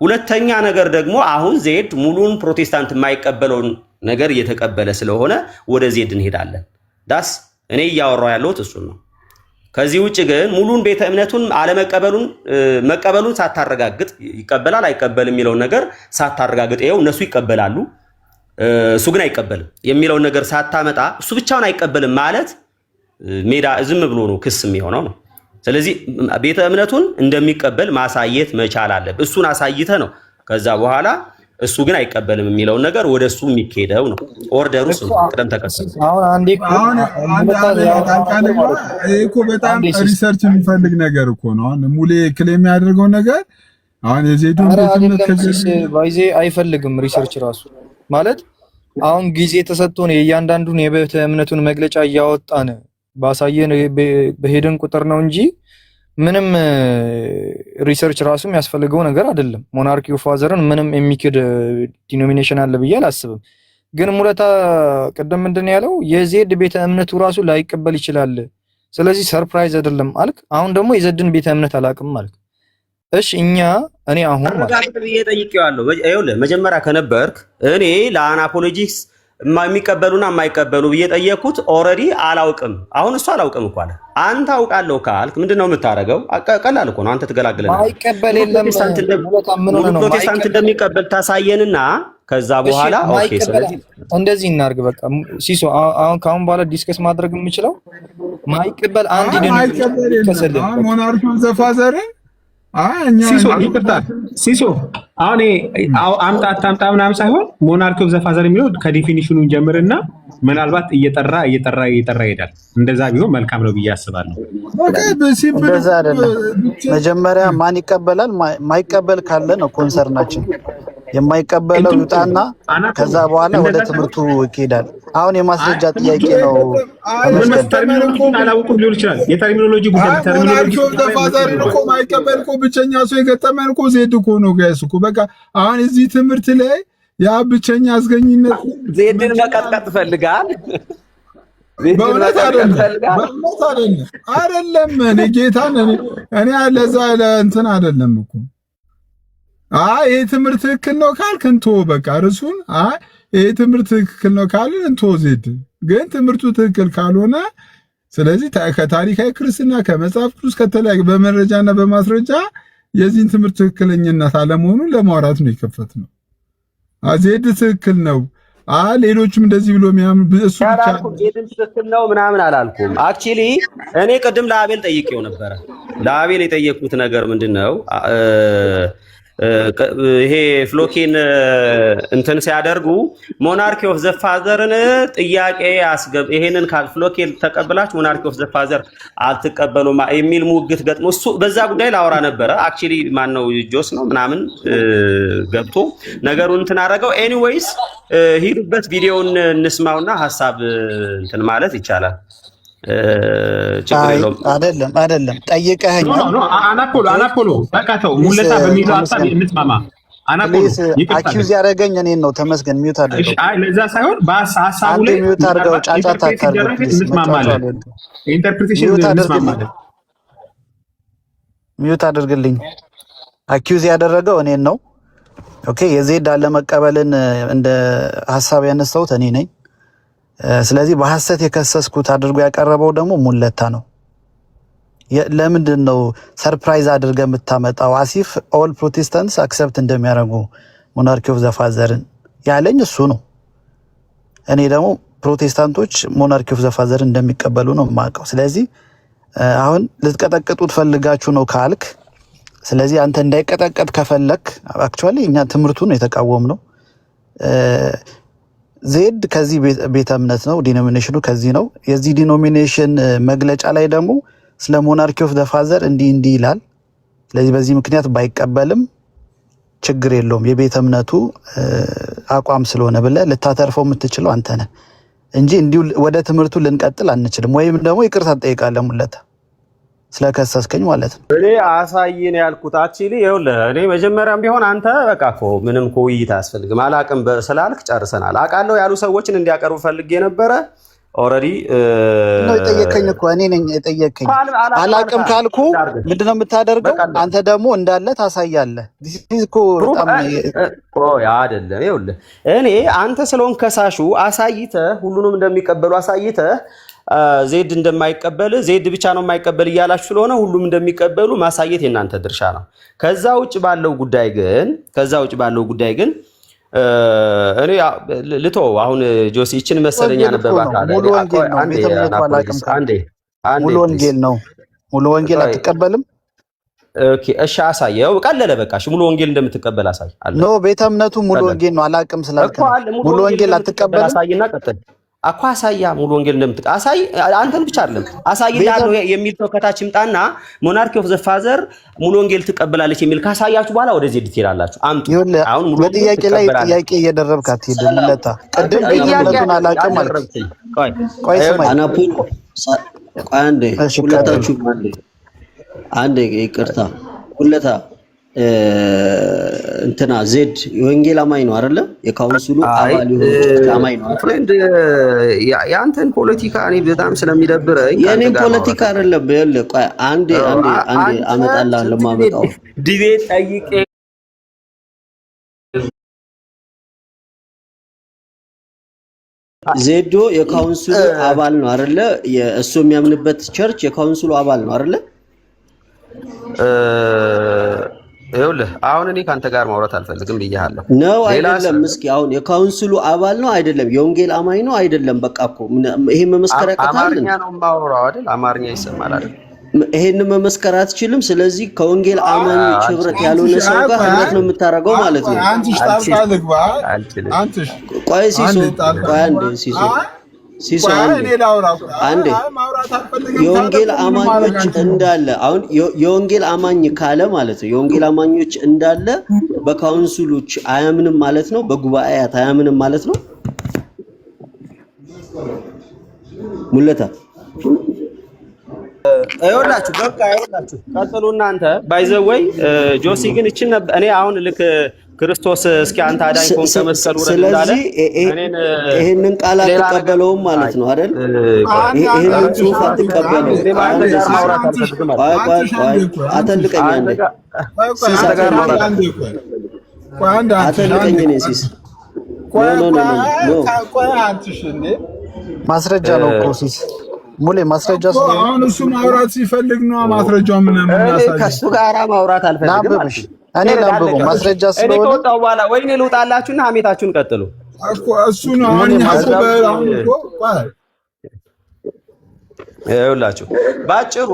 ሁለተኛ ነገር ደግሞ አሁን ዜድ ሙሉን ፕሮቴስታንት የማይቀበለውን ነገር እየተቀበለ ስለሆነ ወደ ዜድ እንሄዳለን። ዳስ እኔ እያወራው ያለሁት እሱን ነው። ከዚህ ውጭ ግን ሙሉን ቤተ እምነቱን መቀበሉን ሳታረጋግጥ ይቀበላል አይቀበልም የሚለውን ነገር ሳታረጋግጥ ይኸው እነሱ ይቀበላሉ እሱ ግን አይቀበልም የሚለውን ነገር ሳታመጣ እሱ ብቻውን አይቀበልም ማለት ሜዳ ዝም ብሎ ነው ክስ የሚሆነው ነው። ስለዚህ ቤተ እምነቱን እንደሚቀበል ማሳየት መቻል አለብህ። እሱን አሳይተ ነው ከዛ በኋላ እሱ ግን አይቀበልም የሚለውን ነገር ወደሱ የሚሄደው ነው። ኦርደሩ ቅደም ተከተል እኮ በጣም ሪሰርች የሚፈልግ ነገር እኮ ነው። አሁን ሙሌ ክሌም ያደርገው ነገር አሁን የዜዱን ባይዜ አይፈልግም ሪሰርች ራሱ ማለት አሁን ጊዜ ተሰጥቶን የእያንዳንዱን የቤተ እምነቱን መግለጫ እያወጣን ባሳየን በሄድን ቁጥር ነው እንጂ ምንም ሪሰርች ራሱ የሚያስፈልገው ነገር አይደለም። ሞናርኪ ኦፍ ፋዘርን ምንም የሚክድ ዲኖሚኔሽን አለ ብዬ አላስብም። ግን ሙለታ ቀደም ምንድነው ያለው? የዜድ ቤተ እምነቱ ራሱ ላይቀበል ይችላል። ስለዚህ ሰርፕራይዝ አይደለም አልክ። አሁን ደግሞ የዘድን ቤተ እምነት አላቅም አልክ። እሺ እኔ አሁን ማለት ብዬ ጠይቄዋለሁ። ይኸውልህ መጀመሪያ ከነበርክ እኔ ለአናፖሎጂክስ የሚቀበሉና የማይቀበሉ ብዬ ጠየቅኩት። ኦልሬዲ አላውቅም። አሁን እሱ አላውቅም እኮ አለ። አንተ አውቃለሁ ካልክ ምንድነው የምታረገው? ቀላል እኮ ነው። አንተ ትገላግለናለህ። ማይቀበል የለም። ፕሮቴስታንት እንደሚቀበል ታሳየንና ከዛ በኋላ ኦኬ፣ ስለዚህ እንደዚህ እናርግ። በቃ ሲሶ አሁን ካሁን በኋላ ዲስከስ ማድረግ የምችለው ማይቀበል አንድ አሁን ሞናርኪ ኦፍ ዘ ፋዘር ሲሶ አሁን አምጣ ምናምን ሳይሆን ሞናርኪ ኦፍ ዘ ፋዘር የሚለው ከዲፊኒሽኑ ጀምርና ምናልባት እየጠራ ይሄዳል። እንደዛ ቢሆን መልካም ነው ብዬ አስባለሁ። እንደዛ አይደለም። መጀመሪያ ማን ይቀበላል? ማይቀበል ካለ ነው ኮንሰርናችን። የማይቀበለው ይውጣና ከዛ በኋላ ወደ ትምህርቱ ይሄዳል። አሁን የማስረጃ ጥያቄ ነው። አላውቅም ሊሆን ይችላል። የተርሚኖሎጂ ጉዳይ ሞናርኪ ኦፍ ዘ ፋዘር እኮ ማይቀበል እኮ ብቸኛ ሰው የገጠመን እኮ ዜድ እኮ ነው ጋይስ እኮ በቃ አሁን እዚህ ትምህርት ላይ ያ ብቸኛ አስገኝነት ዜድን መቀጥቀጥ ፈልጋል። በእውነት አይደለም። እኔ ጌታን እኔ ለዛ ለእንትን አይደለም እኮ ይሄ ትምህርት ትክክል ነው ካልክ እንቶ በቃ እርሱን ይሄ ትምህርት ትክክል ነው ካልን እንቶ ዜድ ግን ትምህርቱ ትክክል ካልሆነ ስለዚህ ከታሪካዊ ክርስትና ከመጽሐፍ ቅዱስ ከተለያየ በመረጃና በማስረጃ የዚህን ትምህርት ትክክለኝነት አለመሆኑን ለማውራት ነው የከፈት ነው። ዜድ ትክክል ነው ሌሎችም እንደዚህ ብሎ የሚያምን እሱ ብቻ ዜድን ትክክል ነው ምናምን አላልኩም። አክቹሊ እኔ ቅድም ለአቤል ጠይቄው ነበረ። ለአቤል የጠየቁት ነገር ምንድነው ይሄ ፍሎኪን እንትን ሲያደርጉ ሞናርኪ ኦፍ ዘ ፋዘርን ጥያቄ ይሄንን ፍሎኪን ተቀብላችሁ ሞናርኪ ኦፍ ዘ ፋዘር አልተቀበሉም የሚል ሙግት ገጥሞ እሱ በዛ ጉዳይ ላወራ ነበረ። አክቹሊ ማን ነው ጆስ ነው ምናምን ገብቶ ነገሩን እንትን አደረገው። ኤኒዌይስ ሂዱበት ቪዲዮውን እንስማውና ሐሳብ እንትን ማለት ይቻላል። አይደለም ጠይቀኸኛል። አናፖሎ በቃ ተው ሙለታ በሚለው ሐሳብ እንስማማ። አናፖሎ አኪውዝ ያደረገኝ እኔን ነው። ተመስገን ሚዩት አድርገው። አይ ለዛ ሳይሆን በሐሳቡ ላይ ሚዩት አድርገው። ጫጫታ አታርገው። እንስማማለን። ኢንተርፕሪቴሽን እንስማማለን። ሚዩት አድርግልኝ። አኪውዝ ያደረገው እኔን ነው። ኦኬ የዜድ አለመቀበልን እንደ ሐሳብ ያነሳሁት እኔ ነኝ። ስለዚህ በሐሰት የከሰስኩት አድርጎ ያቀረበው ደግሞ ሙለታ ነው። ለምንድን ነው ሰርፕራይዝ አድርገህ የምታመጣው? አሲፍ ኦል ፕሮቴስታንትስ አክሰፕት እንደሚያደርጉ ሞናርኪ ኦፍ ዘ ፋዘርን ያለኝ እሱ ነው። እኔ ደግሞ ፕሮቴስታንቶች ሞናርኪ ኦፍ ዘ ፋዘርን እንደሚቀበሉ ነው የማውቀው። ስለዚህ አሁን ልትቀጠቅጡት ፈልጋችሁ ነው ካልክ፣ ስለዚህ አንተ እንዳይቀጠቀጥ ከፈለክ አክቹአሊ እኛ ትምህርቱን የተቃወምነው ዜድ ከዚህ ቤተ እምነት ነው። ዲኖሚኔሽኑ ከዚህ ነው። የዚህ ዲኖሚኔሽን መግለጫ ላይ ደግሞ ስለ ሞናርኪ ኦፍ ዘ ፋዘር እንዲህ ይላል። ስለዚህ በዚህ ምክንያት ባይቀበልም ችግር የለውም የቤተ እምነቱ አቋም ስለሆነ ብለህ ልታተርፈው የምትችለው አንተ ነህ እንጂ እንዲሁ ወደ ትምህርቱ ልንቀጥል አንችልም። ወይም ደግሞ ይቅርታ ትጠይቃለህ ሙለታ ስለከሰስከኝ ማለት ነው። እኔ አሳይን ያልኩት አክቹሊ ይኸውልህ እኔ መጀመሪያም ቢሆን አንተ በቃ እኮ ምንም እኮ ውይይት አያስፈልግም አላቅም ስላልክ ጨርሰናል። አውቃለሁ ያሉ ሰዎችን እንዲያቀርቡ ፈልጌ ነበረ። ኦልሬዲ ነው የጠየቀኝ እኮ እኔ ነኝ የጠየቀኝ። አላቅም ካልኩ ምንድነው የምታደርገው? አንተ ደግሞ እንዳለ ታሳያለህ። ዲስ እኮ በጣም አይደለም። ይኸውልህ እኔ አንተ ስለሆን ከሳሹ አሳይተህ ሁሉንም እንደሚቀበሉ አሳይተህ ዜድ እንደማይቀበል ዜድ ብቻ ነው የማይቀበል እያላችሁ ስለሆነ ሁሉም እንደሚቀበሉ ማሳየት የናንተ ድርሻ ነው። ከዛ ውጭ ባለው ጉዳይ ግን እኔ ልቶ አሁን ጆሲ ይችን መሰለኛ ነበባት አለ ሙሉ ወንጌል ነው። ሙሉ ወንጌል አትቀበልም? ኦኬ እሺ አሳየው። ቀለለ በቃ እሺ ሙሉ ወንጌል እንደምትቀበል አሳይ አለ። ኖ ቤተ እምነቱ ሙሉ ወንጌል ነው አላቅም ስላልከ ሙሉ ወንጌል አትቀበልም? አሳይና ቀጥል አኳ አሳያ ሙሉ ወንጌል እንደምትቀበል አንተን ብቻ አይደለም አሳይልሃለሁ የሚል ሰው ከታች ይምጣና ሞናርኪ ኦፍ ዘ ፋዘር ሙሉ ወንጌል ትቀበላለች የሚል ካሳያችሁ በኋላ ወደዚህ ትሄዳላችሁ። አምጡ። አሁን ሙሉ በጥያቄ ላይ ጥያቄ እየደረብክ አትሄድ ሙለታ። ቅድም ቤተመለቱን አላውቅም ማለት ቆይ ስማኝ አናፖሎ አንዴ ሁለታችሁ አንዴ አንድ ይቅርታ ሁለታ እንትና ዜድ የወንጌል አማኝ ነው አይደለ? የካውንስሉ አባል የሆነ አማኝ ነው ፍሬንድ። ያንተን ፖለቲካ እኔ በጣም ስለሚደብረኝ የኔ ፖለቲካ አይደለም። ይኸውልህ ቆይ አንዴ አመጣልሃለሁ ማመጣው ዲቤት ጠይቄ ዜዶ የካውንስሉ አባል ነው አይደለ? እሱ የሚያምንበት ቸርች የካውንስሉ አባል ነው አይደለ? ይኸውልህ አሁን እኔ ካንተ ጋር ማውራት አልፈልግም ብያለሁ ነው አይደለም? እስኪ አሁን የካውንስሉ አባል ነው አይደለም? የወንጌል አማኝ ነው አይደለም? በቃ እኮ ይሄ መመስከር ያቀታል። አማርኛ ነው የማወራው አይደል? አማርኛ ይሰማል አይደል? ይሄን መመስከር አትችልም። ስለዚህ ከወንጌል አማኞች ህብረት ያልሆነ ሰው ጋር ህብረት ነው የምታደርገው ማለት ነው። ቆይ ሲሶ አንዴ የወንጌል አማኞች እንዳለ አሁን የወንጌል አማኝ ካለ ማለት ነው የወንጌል አማኞች እንዳለ በካውንስሎች አያምንም ማለት ነው። በጉባኤያት አያምንም ማለት ነው። ሙለታ አይወላችሁ በቃ አይወላችሁ ቀጥሉ እናንተ ባይዘወይ ጆሲ ግን እቺን እኔ አሁን ልክ ክርስቶስ እስኪ አንተ አዳኝ ኮንከ መስቀሉ ረዳለ ይሄንን ቃል አትቀበለውም ማለት ነው አይደል? ይሄንን ጽሑፍ አትቀበለውም። አተልቀኝ አንዴ ሲስ አተልቀኝ እኔ ሲስ ማስረጃ ነው እኮ ሲስ ሙሌ ማስረጃ ስለሆነ አሁን እሱ ማውራት ሲፈልግ ነው ማስረጃው ምን ያሳይ ከሱ ጋር ማውራት አልፈልግም። እኔ ላምበው ማስረጃ ስለሆነ እኔ ከወጣሁ በኋላ ወይኔ ልውጣላችሁና ሀሜታችሁን ቀጥሉ እኮ እሱ ነው አሁን ያሰበው አሁን እኮ ይኸውላችሁ ባጭሩ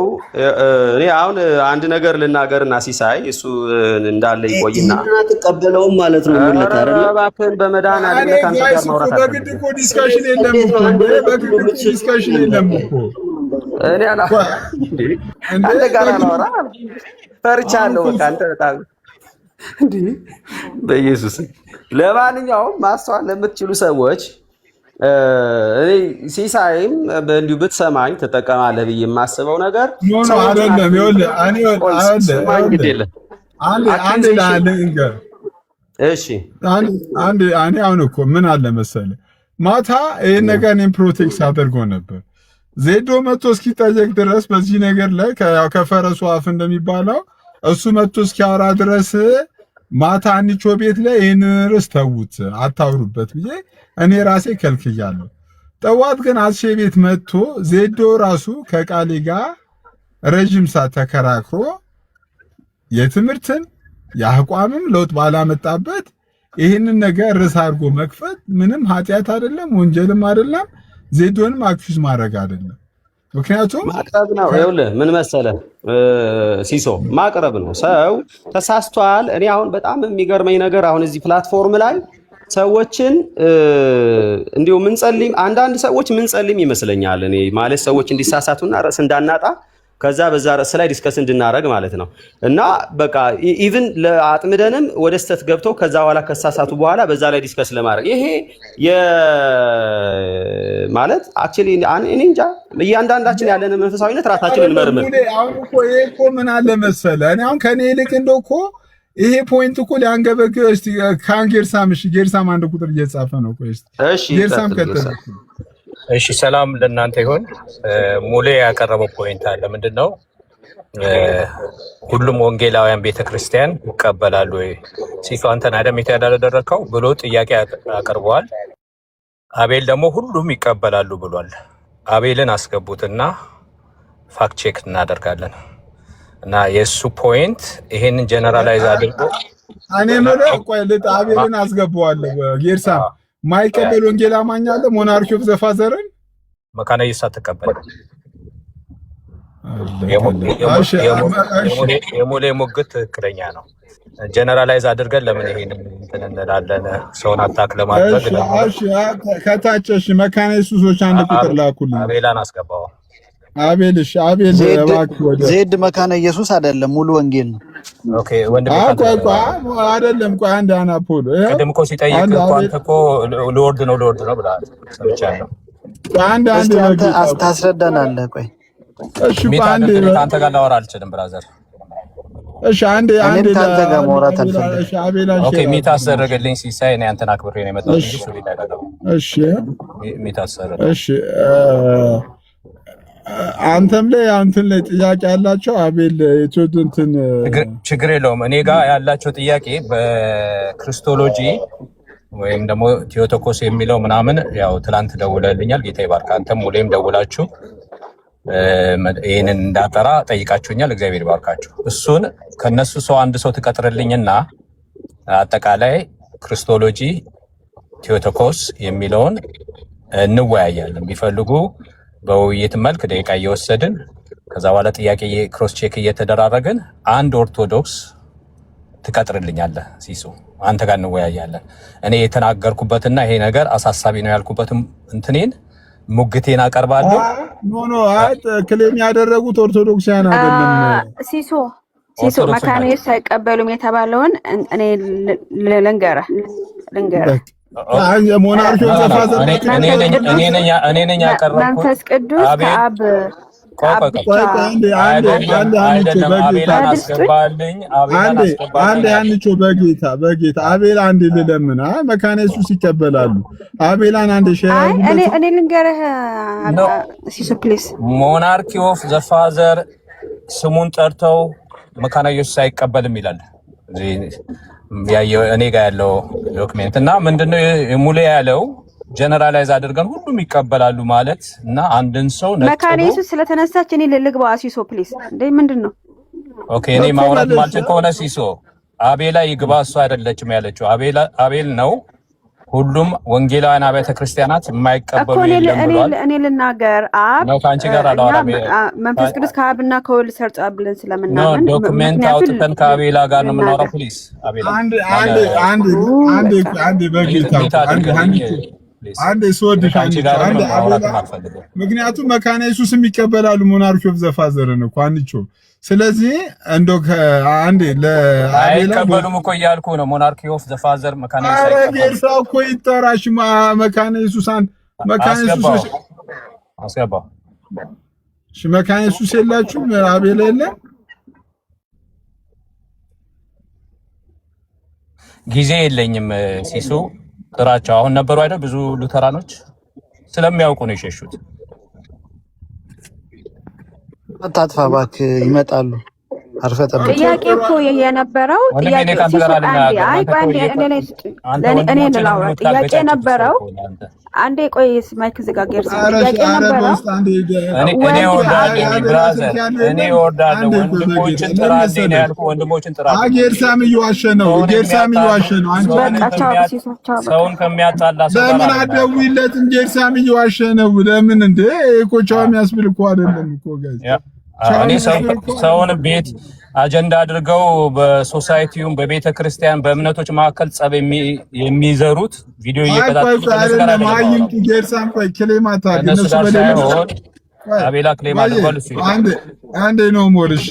እኔ አሁን አንድ ነገር ልናገርና ሲሳይ እሱ እንዳለ ይቆይና ተቀበለውም ማለት ነው። ሙለት አይደል? እባክህን በመድኃኒዓለም ካንተ ጋር ማውራት አለ። በግድ እኮ ዲስካሽን የለም እኮ በግድ ዲስካሽን የለም እኮ እኔ አንተ ጋር አላወራ ፈርቻለሁ። በቃ አንተ በጣም እንዴ በኢየሱስ። ለማንኛውም ማስተዋል ለምትችሉ ሰዎች እኔ ሲሳይም እንዲሁ ብትሰማኝ ትጠቀማለህ ብዬ የማስበው ነገር ነው አይደለም። ይኸውልህ እኔ አሁን እኮ ምን አለ መሰለህ ማታ ይሄን ነገር እኔም ፕሮቴክት አድርጎ ነበር ዜዶ መጥቶ እስኪጠየቅ ድረስ በዚህ ነገር ላይ ከፈረሱ አፍ እንደሚባለው እሱ መጥቶ እስኪያወራ ድረስ ማታ አንቾ ቤት ላይ ይሄን ርዕስ ተውት አታውሩበት ብዬ እኔ ራሴ ከልክያለሁ። ጠዋት ግን አሼ ቤት መጥቶ ዜዶ ራሱ ከቃሌ ጋር ረጅም ሰዓት ተከራክሮ የትምህርትን የአቋምም ለውጥ ባላመጣበት ይህንን ነገር ርዕስ አድርጎ መክፈት ምንም ኃጢአት አይደለም፣ ወንጀልም አይደለም፣ ዜዶንም አክዩዝ ማድረግ አይደለም። ምክንያቱም ማቅረብ ነው። ይኸውልህ ምን መሰለህ ሲሶ ማቅረብ ነው። ሰው ተሳስቷል። እኔ አሁን በጣም የሚገርመኝ ነገር አሁን እዚህ ፕላትፎርም ላይ ሰዎችን እንዲሁ ምንጸልም አንዳንድ ሰዎች ምንጸልም ይመስለኛል። እኔ ማለት ሰዎች እንዲሳሳቱና ርዕስ እንዳናጣ ከዛ በዛ ርዕስ ላይ ዲስከስ እንድናረግ ማለት ነው። እና በቃ ኢቭን ለአጥምደንም ወደ ስተት ገብተው ከዛ በኋላ ከሳሳቱ በኋላ በዛ ላይ ዲስከስ ለማድረግ ይሄ ማለት አክቹሊ እኔ እንጃ እያንዳንዳችን ያለን መንፈሳዊነት ራሳችንን እንመርምር። አሁን እኮ ይሄ እኮ ምን አለ መሰለህ እኔ አሁን ከኔ ይልቅ እንደው እኮ ይሄ ፖይንት እኮ ሊያንገበግብ እስቲ ካንጌርሳም እሺ ጌርሳም አንድ ቁጥር እየጻፈ ነው። ቆይ እስቲ ጌርሳም ከተለ እሺ ሰላም ለእናንተ ይሁን። ሙሌ ያቀረበው ፖይንት አለ። ምንድነው ሁሉም ወንጌላውያን ቤተክርስቲያን ይቀበላሉ ወይ ሲቶ አንተን አደም የተያዳደረከው ብሎ ጥያቄ አቅርበዋል። አቤል ደግሞ ሁሉም ይቀበላሉ ብሏል። አቤልን አስገቡትና ፋክት ቼክ እናደርጋለን። እና የሱ ፖይንት ይሄንን ጀነራላይዝ አድርጎ እኔ ማለት ቆይ አቤልን አስገባዋለሁ። ጌርሳም ማይቀበል ወንጌል አማኝ አለ? ሞናርኪ ኦፍ ዘ ፋዘርን መካነ ኢየሱስ ተቀበለ። የሙሌ ሙግት ትክክለኛ ነው። ጀነራላይዝ አድርገን ለምን ይሄን እንትን እንላለን? ሰውን አታክ ለማድረግ እሺ ከታች እሺ መካነ ኢየሱሶች አንድ ቁጥር ላኩልኝ። አቤላን አስገባው። አቤል እሺ አቤል እባክህ ወደ ዜድ መካነ ኢየሱስ አይደለም ሙሉ ወንጌል ነው። ኦኬ ወንድም አይደለም። ቆይ አንድ አናፖሎ ቅድም እኮ ሲጠይቅ እኮ አንተ እኮ ሎርድ ነው ብለሃል ሰምቻለሁ። አንድ ታስረዳናለህ። ቆይ እሺ ባንዴ አንተ ጋር ላወራ አልችልም ብራዘር። እሺ አንዴ ካንተ ጋር ማውራት አልፈልግም። እሺ አቤላ ኦኬ ሚት አስደረገልኝ ሲሳይ እኔ አንተን አክብሬ ነው የመጣሁት እንጂ ሱሪ ላይ አይደለም። እሺ ሚት አስደረገ። እሺ አንተም ላይ አንተን ላይ ጥያቄ ያላቸው አቤል የቶድንትን ችግር የለውም። እኔ ጋር ያላቸው ጥያቄ በክርስቶሎጂ ወይም ደግሞ ቴዎቶኮስ የሚለው ምናምን ያው ትላንት ደውለልኛል። ጌታ ይባርክ። አንተም ሁሌም ደውላችሁ ይሄንን እንዳጠራ ጠይቃችሁኛል። እግዚአብሔር ይባርካችሁ። እሱን ከነሱ ሰው አንድ ሰው ትቀጥርልኝና አጠቃላይ ክርስቶሎጂ ቴዎቶኮስ የሚለውን እንወያያለን። ቢፈልጉ በውይይት መልክ ደቂቃ እየወሰድን ከዛ በኋላ ጥያቄ ክሮስ ቼክ እየተደራረግን አንድ ኦርቶዶክስ ትቀጥርልኛለህ ሲሱ፣ አንተ ጋር እንወያያለን። እኔ የተናገርኩበትና ይሄ ነገር አሳሳቢ ነው ያልኩበትም እንትኔን ሙግቴን አቀርባለሁ። ኖ ክሌም ያደረጉት ኦርቶዶክሳውያን አይደለም። ሲሶ መካኒስ ሳይቀበሉም የተባለውን እኔ ልንገርህ ሞናርኪው ዘፋዘር እኔ ነኝ ያቀረብኩት። መንፈስ ቅዱስ ከአብ በጌታ አቤላ አንዴ ልለምን። መካነ ኢየሱስ ይቀበላሉ። አቤላን አንዴ እኔ ልንገርህ ሲሱ ፕሊዝ። ሞናርኪ ኦፍ ዘ ፋዘር ስሙን ጠርተው መካነ ኢየሱስ አይቀበልም ይላል እኔ ጋር ያለው ዶክሜንት እና ምንድነው ሙሉ ያለው ጀነራላይዝ አድርገን ሁሉም ይቀበላሉ ማለት እና አንድን ሰው ነጥቶ መካነ ኢየሱስ ስለተነሳች እኔ ልግባ ሲሶ ፕሊዝ። እንዴ ምንድነው? ኦኬ እኔ ማውራት ማለት ከሆነ ሲሶ አቤላ ይግባ፣ እሱ አይደለችም ያለችው አቤል ነው። ሁሉም ወንጌላውያን አብያተ ክርስቲያናት የማይቀበሉ የለም ብሏል። እኔ ልናገር አብ ነው ካንቺ ጋር አላወራም። መንፈስ ቅዱስ ከአብና ከወልድ ሰርጿል ብለን ስለምናምን ዶክመንት አውጥተን ከአቤላ ጋር ነው የምናወራው። ፕሊዝ አቤላ አንድ በጌታ አንድ ስወድሽ ምክንያቱም መካነ ኢየሱስም ይቀበላሉ ሞናርኪ ኦፍ ዘ ፋዘርን እኮ አንቺ። ስለዚህ እንደው አንዴ ለአቤላ አይቀበሉም እኮ እያልኩ ነው። ሞናርኪ ኦፍ ዘ ፋዘር መካነ ኢየሱስ አይቀበሉም እኮ ይጠራሽ መካነ ኢየሱሳን መካነ ኢየሱስ አስገባ። እሺ መካነ ኢየሱስ የላችሁም? አቤላ የለም? ጊዜ የለኝም ሲሱ ጥራቸው። አሁን ነበሩ አይደል ብዙ ሉተራኖች ስለሚያውቁ ነው የሸሹት። አታጥፋ እባክህ፣ ይመጣሉ። አርፈ ጠብቅ። ጥያቄ እኮ የነበረው ጥያቄ ነበረው። አንዴ ቆይ ማይክ ዝጋገር ጥያቄ ነበረው። እኔ ወርዳለሁ ወንድሞችን ጥራልኝ ነው ያልኩህ። ወንድሞችን ጥራልኝ። ጌርሳም እየዋሸ ነው። ሰውን ከሚያጣላ ሰው ለምን አትደውይለትም? ጌርሳም እየዋሸ ነው። ለምን እንደ ኮቻው የሚያስብል እኮ አይደለም እኮ ጋር እኔ ሰውን ቤት አጀንዳ አድርገው በሶሳይቲውም በቤተ ክርስቲያን በእምነቶች መካከል ጸብ የሚዘሩት ቪዲዮ እየቀጣጡ አቤላ ክሌም አድርጓል። እሱ አንዴ ነው ሞርሽ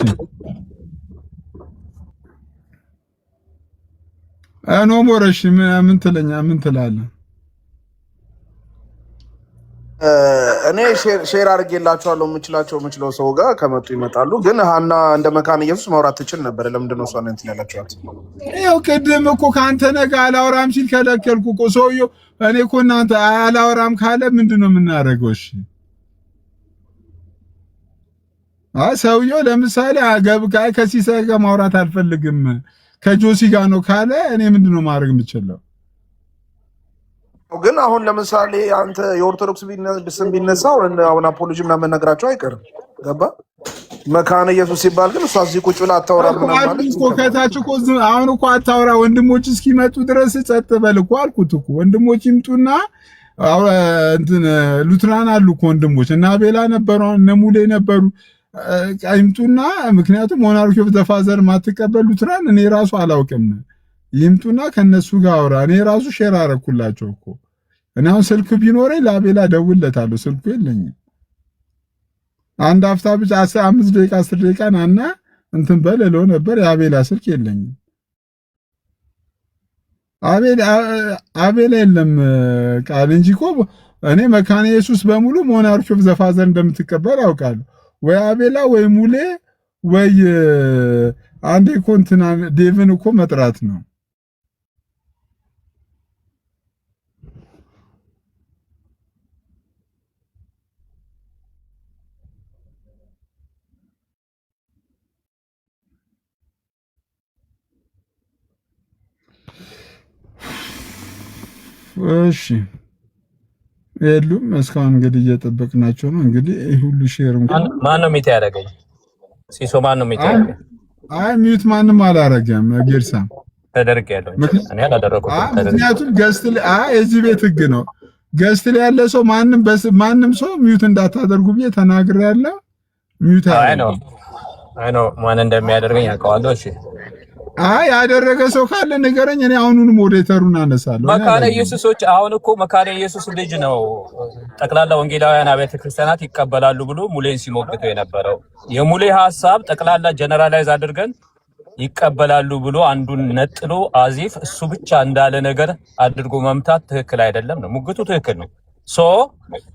ነው ሞርሽ ምን ትላለህ? እኔ ሼር አድርጌላችኋለሁ። የምችለው ሰው ጋር ከመጡ ይመጣሉ። ግን ሀና እንደ መካነ ኢየሱስ ማውራት ትችል ነበር። ለምንድን ነው እሷን እንትን ያላችኋት? ይኸው ቅድም እኮ ከአንተ ነገ አላወራም ሲል ከለከልኩ እኮ ሰውዬው። እኔ እኮ እናንተ አላወራም ካለ ምንድን ነው የምናደርገው? እሺ ሰውዬው ለምሳሌ ገብጋይ ከሲሳይ ጋር ማውራት አልፈልግም ከጆሲ ጋር ነው ካለ እኔ ምንድን ነው ማድረግ የምችለው? ግን አሁን ለምሳሌ አንተ የኦርቶዶክስ ስም ቢነሳው አሁን አፖሎጂ ምናምን ነገራቸው አይቀርም። ገባ? መካነ ኢየሱስ ሲባል ግን እሷ እዚህ ቁጭ ብላ አታወራም ምናምን ማለት እኮ ከታች እኮ አሁን እኮ አታወራ። ወንድሞች እስኪመጡ ድረስ ጸጥ በል እኮ አልኩት እኮ። ወንድሞች ይምጡና እንትን ሉትራን አሉ እኮ ወንድሞች እና አቤላ ነበሩ እነ ሙሌ ነበሩ። ይምጡና ምክንያቱም ሞናርኪ ኦፍ ዘ ፋዘር ማትቀበል ሉትራን እኔ ራሱ አላውቅም። ይምጡና ከነሱ ጋር አውራ። እኔ ራሱ ሼር አረኩላቸው እኮ። እኔ አሁን ስልክ ቢኖረኝ ለአቤላ ደውልለታለሁ። ስልኩ የለኝም። አንድ አፍታ ብቻ 5 ደቂቃ 10 ደቂቃ ናና እንትን በለው ነበር። የአቤላ ስልክ የለኝም። አቤላ የለም ቃል እንጂ እኮ እኔ መካነ ኢየሱስ በሙሉ ሞናርኪ ኦፍ ዘ ፋዘር እንደምትቀበል አውቃለሁ። ወይ አቤላ ወይ ሙሌ ወይ አንዴ ኮንትና ዴቭን እኮ መጥራት ነው። እሺ የሉም እስካሁን እንግዲህ እየጠበቅናቸው ነው። እንግዲህ ሁሉ ሼር እንኳን ማን ነው ሚት ያደረገው? ሲሶ ማን ነው ሚት ያደረገው? አይ ሚት ማንም አላረገም። ጌርሳም ተደርግ ያለው እኔ አላደረኩትም። ምክንያቱም ገስት ላይ የዚህ ቤት ህግ ነው። ገስት ላይ ያለ ሰው ማንም ሰው ሚውት እንዳታደርጉ ብዬ ተናግሬያለሁ። ሚውት አይ ነው ማን እንደሚያደርገኝ አውቀዋለሁ። እሺ አይ ያደረገ ሰው ካለ ንገረኝ። እኔ አሁኑን ሞዴተሩን አነሳለሁ። መካነ ኢየሱሶች አሁን እኮ መካነ ኢየሱስ ልጅ ነው ጠቅላላ ወንጌላውያን አብያተ ክርስቲያናት ይቀበላሉ ብሎ ሙሌን ሲሞግተው የነበረው። የሙሌ ሐሳብ ጠቅላላ ጀነራላይዝ አድርገን ይቀበላሉ ብሎ አንዱን ነጥሎ አዚፍ እሱ ብቻ እንዳለ ነገር አድርጎ መምታት ትክክል አይደለም ነው። ሙግቱ ትክክል ነው።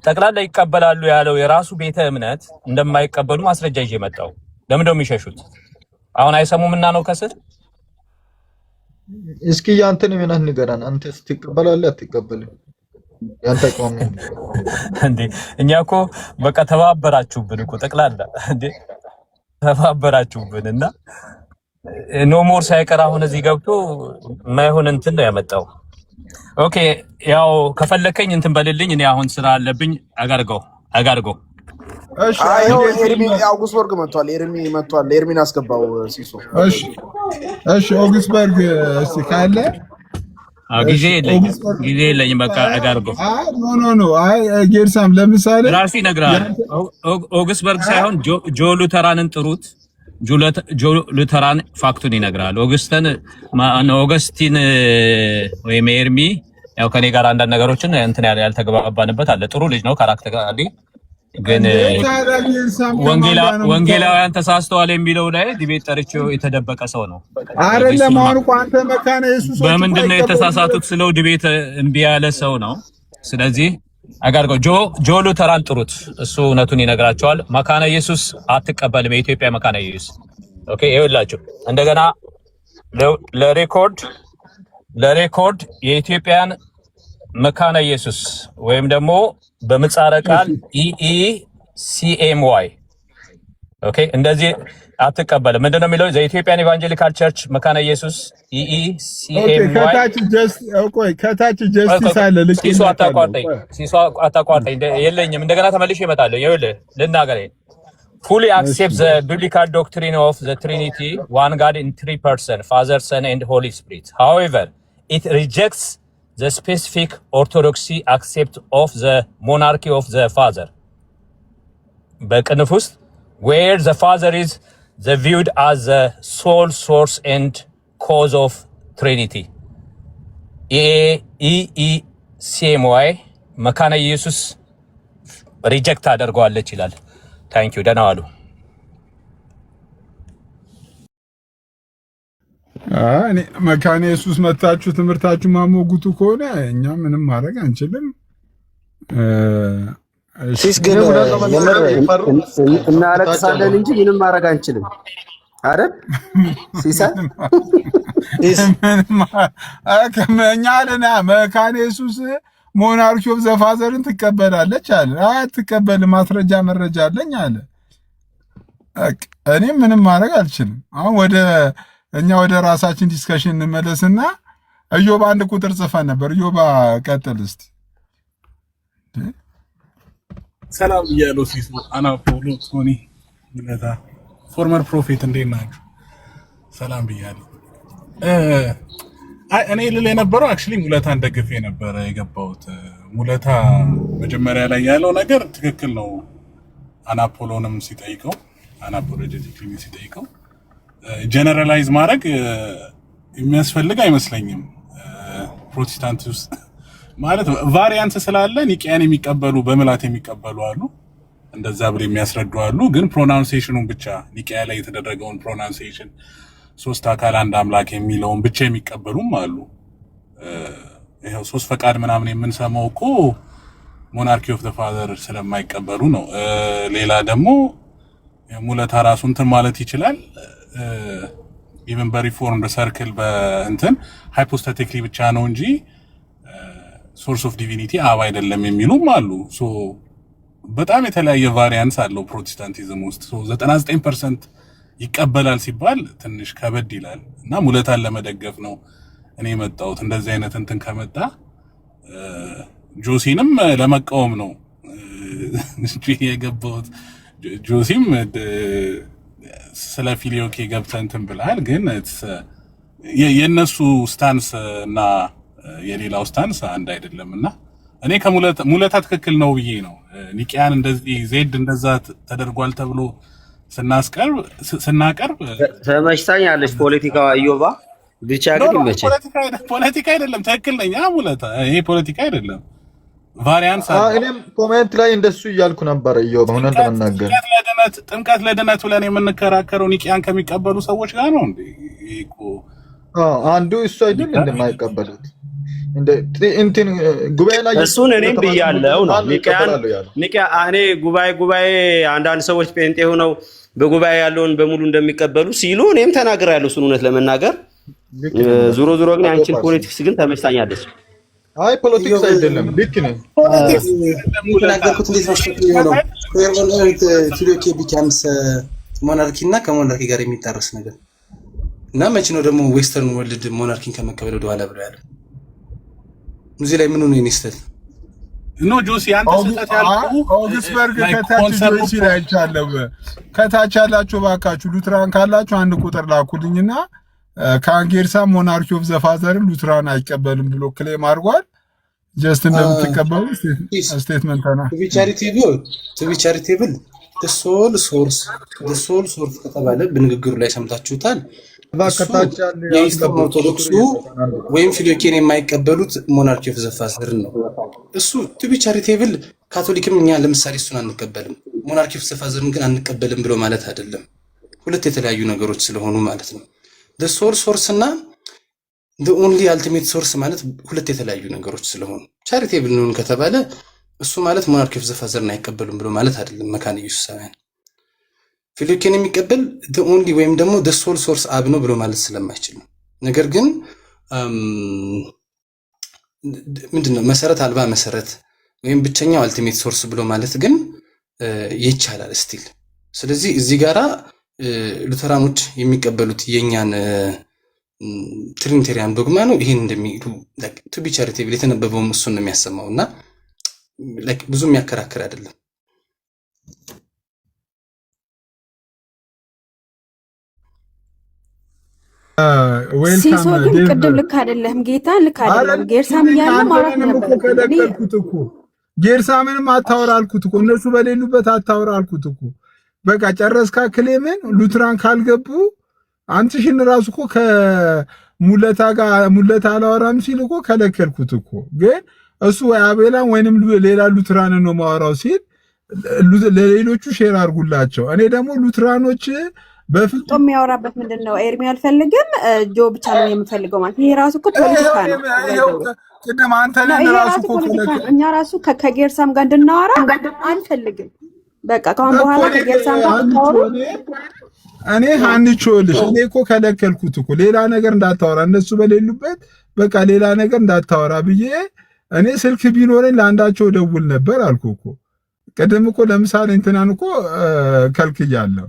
ጠቅላላ ይቀበላሉ ያለው የራሱ ቤተ እምነት እንደማይቀበሉ ማስረጃ ይዤ መጣው። ለምንድነው የሚሸሹት? አሁን አይሰሙምና ነው ከስር እስኪ ያንተን ምናን ንገራን። አንተስ ትቀበላለህ አትቀበልም? ያንተ ቆም እንዴ እኛ እኮ በቃ ተባበራችሁብን እኮ ጠቅላላ እንዴ ተባበራችሁብንና ኖ ሞር ሳይቀር አሁን እዚህ ገብቶ ማይሆን እንትን ነው ያመጣው። ኦኬ ያው ከፈለከኝ እንትን በልልኝ። እኔ አሁን ስራ አለብኝ። አጋርገው እሺ አይው ኤርሚ አውግስበርግ መጥቷል። ኤርሚ መጥቷል። ኤርሚን አስገባው ሲሶ። እሺ አውግስበርግ እስቲ ካለ ጊዜ የለኝም። በቃ አጋርገው። ኖ አይ ጌርሳም ለምሳሌ ራሱ ይነግራል። አውግስበርግ ሳይሆን ጆ ሉተራንን ጥሩት። ጆ ሉተራን ፋክቱን ይነግራል። ኦገስቲን ወይ ኤርሚ ያው ከኔ ጋር አንዳንድ ነገሮችን እንትን ያልተገባባንበት አለ። ጥሩ ልጅ ነው ካራክተር አለ። ግን ወንጌላውያን ተሳስተዋል የሚለው ላይ ዲቤት ጠርቼው የተደበቀ ሰው ነው አይደለም። አሁን እኮ አንተ መካነ ኢየሱስ በምንድን ነው የተሳሳቱት ስለው ዲቤት እምቢ ያለ ሰው ነው። ስለዚህ አጋርገው ጆ ሉተራን ጥሩት፣ እሱ እውነቱን ይነግራቸዋል። መካነ ኢየሱስ አትቀበልም የኢትዮጵያ መካነ ኢየሱስ። ኦኬ ይኸውላችሁ እንደገና ለሬኮርድ የኢትዮጵያን መካነ ኢየሱስ ወይም ደግሞ በምጻረ ቃል EECMY ኦኬ እንደዚህ አትቀበልም። ምንድነው የሚለው? ዘኢትዮጵያን ኢቫንጀሊካል ቸርች መካነ ኢየሱስ EECMY። ከታች ጀስቲስ አለ። ሲሶ አታቋርጠኝ የለኝም። እንደገና ተመልሼ እመጣለሁ። ይኸውልህ ልናገር። fully accept the biblical doctrine of the Trinity, one God in three persons, Father, Son, and Holy Spirit. However, it rejects the specific orthodoxy accept of the monarchy of the Father. በቅንፍ ውስጥ where the Father is the viewed as the sole source and cause of Trinity. EECMY መካነ ኢየሱስ ሪጀክት አደርገዋለች ይላል። ታንክ ዩ ደህና ዋሉ። እኔ መካነ ኢየሱስ መታችሁ ትምህርታችሁ ማሞጉቱ ከሆነ እኛ ምንም ማድረግ አንችልም። ሲስ ግን እናለቅሳለን እንጂ ምንም ማድረግ አንችልም አይደል? ሲሳይ እኛ አለና መካነ ኢየሱስ ሞናርኪ ኦፍ ዘ ፋዘርን ትቀበላለች አለ። አትቀበልም፣ ማስረጃ መረጃ አለኝ አለ። እኔ ምንም ማድረግ አልችልም። አሁን እኛ ወደ ራሳችን ዲስከሽን እንመለስና ኢዮብ አንድ ቁጥር ጽፈን ነበር። ኢዮብ ቀጥል እስቲ። ሰላም እያለው ሲሱ አናፖሎ ቶኒ ምለታ ፎርመር ፕሮፌት እንዴት ናችሁ? ሰላም ብያለሁ። እኔ ልል የነበረው አክቹሊ ሙለታን ደግፌ ነበረ የገባሁት። ሙለታ መጀመሪያ ላይ ያለው ነገር ትክክል ነው። አናፖሎንም ሲጠይቀው አናፖሎጂቲክሊ ሲጠይቀው ጀነራላይዝ ማድረግ የሚያስፈልግ አይመስለኝም። ፕሮቴስታንት ውስጥ ማለት ቫሪያንስ ስላለ ኒቂያን የሚቀበሉ በመላት የሚቀበሉ አሉ፣ እንደዛ ብለው የሚያስረዱ አሉ። ግን ፕሮናንሴሽኑን ብቻ ኒቂያ ላይ የተደረገውን ፕሮናንሴሽን ሶስት አካል አንድ አምላክ የሚለውን ብቻ የሚቀበሉም አሉ። ይሄው ሶስት ፈቃድ ምናምን የምንሰማው እኮ ሞናርኪ ኦፍ ዘ ፋዘር ስለማይቀበሉ ነው። ሌላ ደግሞ ሙለታ ራሱ እንትን ማለት ይችላል። ኢቨን በሪፎርምድ ሰርክል በእንትን ሃይፖስታቲክሊ ብቻ ነው እንጂ ሶርስ ኦፍ ዲቪኒቲ አብ አይደለም የሚሉም አሉ። ሶ በጣም የተለያየ ቫሪያንስ አለው ፕሮቴስታንቲዝም ውስጥ። ሶ 99% ይቀበላል ሲባል ትንሽ ከበድ ይላል እና ሙለታን ለመደገፍ ነው እኔ የመጣሁት። እንደዚህ አይነት እንትን ከመጣ ጆሲንም ለመቃወም ነው የገባሁት። ጆሲም ስለ ፊሊዮኬ ገብተህ እንትን ብለሃል፣ ግን የእነሱ ስታንስ እና የሌላው ስታንስ አንድ አይደለም እና እኔ ከሙለታ ትክክል ነው ብዬ ነው። ኒቂያን እንደዚህ ዜድ እንደዛ ተደርጓል ተብሎ ስናቀርብ ተመችታኛለች ፖለቲካዋ ኢዮባ ብቻ ግን ይመቸኝ። ፖለቲካ አይደለም፣ ትክክል ነኝ። ሙለታ ይሄ ፖለቲካ አይደለም፣ ቫሪያንስ አለ። እኔም ኮሜንት ላይ እንደሱ እያልኩ ነበር ኢዮባ። ሆነን ለመናገር ጥምቀት ለድነት ብለን የምንከራከረው ኒቂያን ከሚቀበሉ ሰዎች ጋር ነው እንዴ? እኮ አንዱ እሱ አይደል እንደማይቀበሉት እንትን ጉባኤ ላይ እሱን እኔም ብያለሁ ነው ኒቂያ እኔ ጉባኤ አንዳንድ ሰዎች ጴንጤ ሆነው በጉባኤ ያለውን በሙሉ እንደሚቀበሉ ሲሉ እኔም ተናግሬያለሁ። እሱን እውነት ለመናገር ዞሮ ግን አንቺን ፖለቲክስ ግን ተመችታኛለች። አይ ፖለቲክስ አይደለም፣ ልክ ነኝ። ተናገርኩት እንዴት ነው ፊሊዮኬ ቢካምስ ሞናርኪ እና ከሞናርኪ ጋር የሚጣረስ ነገር እና መቼ ነው ደግሞ ዌስተርን ወርልድ ሞናርኪን ከመቀበል ወደ ኋላ ብለው ያለው? ሙዚ ላይ ምን ነው ኢንስተት ኖ ጆሲ አንተ ስህተት ያልኩ ኦግስበርግ ከታች ጆሲ ላይ አይቻለሁ። ከታች ያላችሁ ባካችሁ ሉትራን ካላችሁ አንድ ቁጥር ላኩልኝና ካንጌርሳ ሞናርኪ ኦፍ ዘ ፋዘርን ሉትራን አይቀበልም ብሎ ክሌም አድርጓል። ጀስት እንደምትቀበሉ ስቴትመንት አና ቱ ቢ ቻሪቴብል the sole source ከተባለ በንግግሩ ላይ ሰምታችሁታል። የኢስላም ኦርቶዶክሱ ወይም ፊሊዮኬን የማይቀበሉት ሞናርኪ ኦፍ ዘ ፋዘር ነው። እሱ ቱ ቢ ቻሪቴብል ካቶሊክም እኛ ለምሳሌ እሱን አንቀበልም ሞናርኪ ኦፍ ዘ ፋዘርን ግን አንቀበልም ብሎ ማለት አይደለም። ሁለት የተለያዩ ነገሮች ስለሆኑ ማለት ነው። the sole source እና the only ultimate source ማለት ሁለት የተለያዩ ነገሮች ስለሆኑ ቻሪቴብል ነው ከተባለ እሱ ማለት ሞናርኪ ኦፍ ዘ ፋዘርን አይቀበልም ብሎ ማለት አይደለም። መካነ ኢየሱሳውያን ፊሊዮኬን የሚቀበል the only ወይም ደግሞ the sole source አብ ነው ብሎ ማለት ስለማይችል ነው። ነገር ግን ምንድነው መሰረት አልባ መሰረት ወይም ብቸኛው አልቲሜት ሶርስ ብሎ ማለት ግን ይቻላል ስቲል። ስለዚህ እዚህ ጋራ ሉተራኖች የሚቀበሉት የኛን ትሪኒቴሪያን ዶግማ ነው። ይሄን እንደሚሉ ቱ ቢ ቻሪቴብል የተነበበውም እሱን ነው የሚያሰማውና ብዙ የሚያከራክር አይደለም። ሲሶ ግን ቅድም ልክ አይደለም፣ ጌታ ልክ አይደለም። ጌርሳም ያለ ማለት ነበር ከለከልኩት እኮ ጌርሳምንም አታወራ አልኩት እኮ እነሱ በሌሉበት አታወራ አልኩት እኮ። በቃ ጨረስካ ክሌምን። ሉትራን ካልገቡ አንትሽን ራሱ እኮ ከሙለታ ጋር ሙለታ አላወራም ሲል እኮ ከለከልኩት እኮ። ግን እሱ ወይ አቤላን ወይንም ሌላ ሉትራን ነው ማወራው ሲል ለሌሎቹ ሼር አድርጉላቸው። እኔ ደግሞ ሉትራኖች በፍጹም የሚያወራበት ምንድነው? ኤርሚ አልፈልግም ጆ ብቻ ነው የምፈልገው ማለት ይሄ ራሱ እኮ ፖለቲካ ነው። ቅድም አንተ ነህ ራሱ እኮ እኛ ራሱ ከጌርሳም ጋር እንድናወራ አንፈልግም። በቃ ካሁን በኋላ ከጌርሳም ጋር እንታወሩ። እኔ አንቾልሽ እኔ እኮ ከለከልኩት እኮ ሌላ ነገር እንዳታወራ እነሱ በሌሉበት በቃ ሌላ ነገር እንዳታወራ ብዬ እኔ ስልክ ቢኖረኝ ለአንዳቸው ደውል ነበር አልኩ እኮ። ቅድም እኮ ለምሳሌ እንትናን እኮ ከልክያለሁ።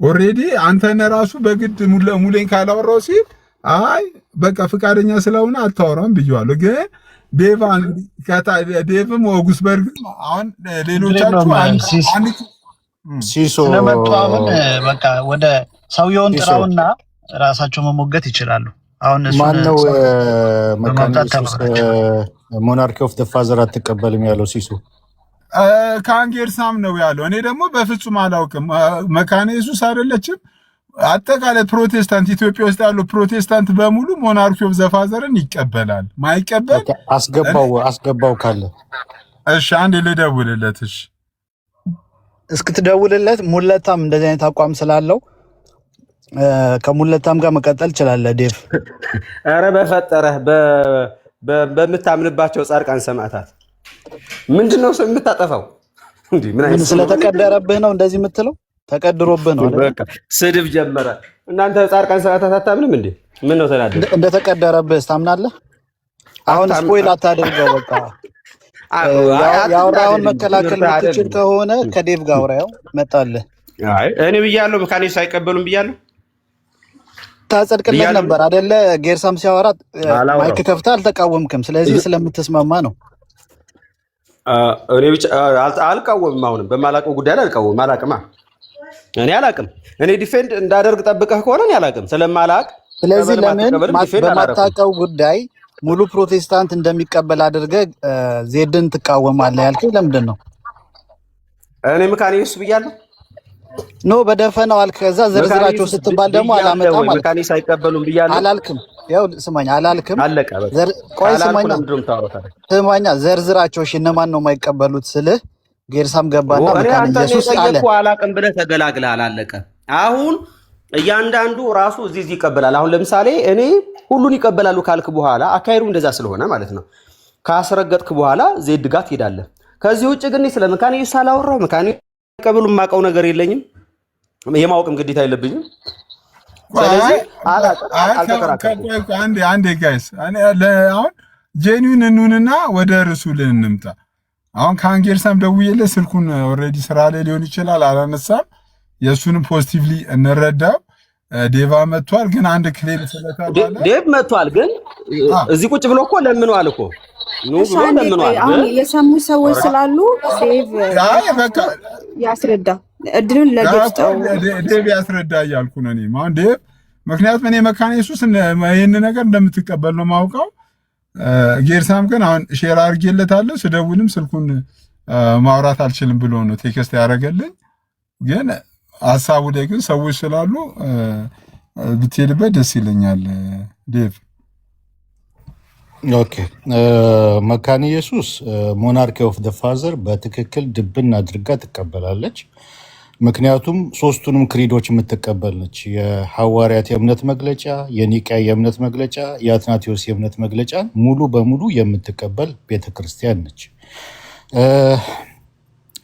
ኦሬዲ አንተነ ራሱ በግድ ሙሌን ካላወራው ሲል አይ በቃ ፍቃደኛ ስለሆነ አታወራም ብየዋለሁ። ግን ዴቭም ኦጉስበርግ አሁን ሌሎቻችሁ ሲሶ ስለመጡ አሁን በቃ ወደ ሰውየውን ጥራውና ራሳቸው መሞገት ይችላሉ። አሁን እሱ ማነው ሞናርኪ ኦፍ ዘ ፋዘር አትቀበልም ያለው? ሲሶ ካንጌርሳም ነው ያለው። እኔ ደግሞ በፍጹም አላውቅም። መካነ ኢየሱስ አይደለችም። አጠቃላይ ፕሮቴስታንት ኢትዮጵያ ውስጥ ያለው ፕሮቴስታንት በሙሉ ሞናርኪ ኦፍ ዘ ፋዘርን ይቀበላል። ማይቀበል አስገባው ካለ እሺ፣ አንዴ ልደውልለት። እሺ፣ እስክትደውልለት ሙለታም እንደዚህ አይነት አቋም ስላለው ከሙለታም ጋር መቀጠል ይችላል። ዴቭ ኧረ በፈጠረህ በምታምንባቸው ጻድቃን ሰማዕታት ምንድነው ሰው የምታጠፋው? እንዴ ምን ምን አይነት ስለተቀደረብህ ነው እንደዚህ የምትለው? ተቀድሮብህ ነው አይደል? በቃ ስድብ ጀመረ። እናንተ ጻድቃን ሰዓታት አታምንም እንዴ? ምን ነው ተናደደ? እንደተቀደረብህ ታምናለህ? አሁን ስፖይል አታድርገው። በቃ ያወራውን መከላከል የምትችል ከሆነ ከዴቭ ጋር አውራው መጣልህ። አይ እኔ ብያለሁ፣ መካኒስ አይቀበሉም ብያለሁ። ታጸድቅለት ነበር አይደለ? ጌርሳም ሲያወራ ማይክ ከፍተህ አልተቃወምክም። ስለዚህ ስለምትስማማ ነው። እኔ ብቻ አልቃወምም። አሁንም በማላውቀው ጉዳይ ላይ አልቃወምም። አላውቅማ፣ እኔ አላውቅም። እኔ ዲፌንድ እንዳደርግ ጠብቀህ ከሆነ እኔ አላውቅም ስለማላውቅ። ስለዚህ ለምን በማታውቀው ጉዳይ ሙሉ ፕሮቴስታንት እንደሚቀበል አድርገህ ዜድን ትቃወማለህ ያልከኝ ለምንድን ነው? እኔ መካነ ኢየሱስ ብያለሁ። ኖ በደፈናው አልክ። ከዛ ዘርዝራቸው ስትባል ደግሞ አላመጣም አልክ። መካኒስ አይቀበሉም ብያለሁ አላልክም። ያው ስማኝ፣ አላልክም። አለቀ። ቆይ ስማኛ፣ ዘርዝራቸው። እሺ እነማን ነው የማይቀበሉት ስልህ ጌርሳም ገባና መካነ ኢየሱስ አለ። እኮ አላቅም ብለህ ተገላግለሃል። አለቀ። አሁን እያንዳንዱ ራሱ እዚህ ይቀበላል። አሁን ለምሳሌ እኔ ሁሉን ይቀበላሉ ካልክ በኋላ አካሄዱ እንደዛ ስለሆነ ማለት ነው ካስረገጥክ በኋላ ዜድ ጋር ትሄዳለህ። ከዚህ ውጭ ግን ስለ መካነ ኢየሱስ አላወራው። መካነ ቀበሉ የማውቀው ነገር የለኝም፣ የማወቅም ግዴታ የለብኝም። ስለዚህ አንዴ ጋይስ አሁን ጄኒውን እንሁንና ወደ ርዕሱ ልንምጣ። አሁን ከአንጌርሳም ደውዬለት ስልኩን ኦልሬዲ ስራ ላይ ሊሆን ይችላል አላነሳም። የእሱንም ፖዚቲቭሊ እንረዳው። ዴቫ መጥቷል፣ ግን አንድ ክሌም ስለተባለ ዴቭ መጥቷል፣ ግን እዚህ ቁጭ ብሎ እኮ ለምኗል እኮ ነው ብሎ ለምኗል። አሁን የሰሙ ሰዎች ስላሉ ዴቭ ያስረዳ፣ እድሉን ዴቭ ያስረዳ እያልኩ ነው እኔም አሁን ዴቭ። ምክንያቱም እኔ መካነ ኢየሱስ ይህን ነገር እንደምትቀበል ነው ማውቀው። ጌርሳም ግን አሁን ሼር አድርጌለታለሁ። ስደውልም ስልኩን ማውራት አልችልም ብሎ ነው ቴክስት ያደረገልኝ። ግን ሀሳቡ ላይ ግን ሰዎች ስላሉ ብትሄድበት ደስ ይለኛል ዴቭ። ኦኬ መካነ ኢየሱስ ሞናርኪ ኦፍ ደ ፋዘር በትክክል ድብን አድርጋ ትቀበላለች። ምክንያቱም ሶስቱንም ክሪዶች የምትቀበል ነች። የሐዋርያት የእምነት መግለጫ፣ የኒቅያ የእምነት መግለጫ፣ የአትናቴዎስ የእምነት መግለጫ ሙሉ በሙሉ የምትቀበል ቤተክርስቲያን ነች።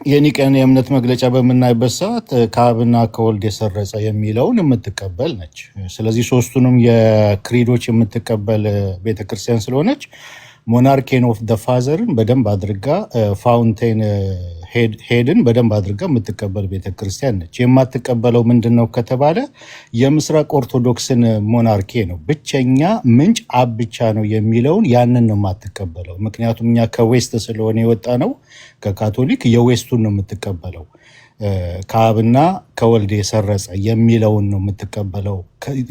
የኒቅያን የእምነት መግለጫ በምናይበት ሰዓት ከአብና ከወልድ የሰረጸ የሚለውን የምትቀበል ነች። ስለዚህ ሶስቱንም የክሪዶች የምትቀበል ቤተክርስቲያን ስለሆነች ሞናርኬን ኦፍ ደ ፋዘርን በደንብ አድርጋ ፋውንቴን ሄድን በደንብ አድርጋ የምትቀበል ቤተክርስቲያን ነች። የማትቀበለው ምንድን ነው ከተባለ የምስራቅ ኦርቶዶክስን ሞናርኬ ነው። ብቸኛ ምንጭ አብ ብቻ ነው የሚለውን ያንን ነው የማትቀበለው። ምክንያቱም እኛ ከዌስት ስለሆነ የወጣ ነው፣ ከካቶሊክ የዌስቱን ነው የምትቀበለው። ከአብና ከወልድ የሰረጸ የሚለውን ነው የምትቀበለው።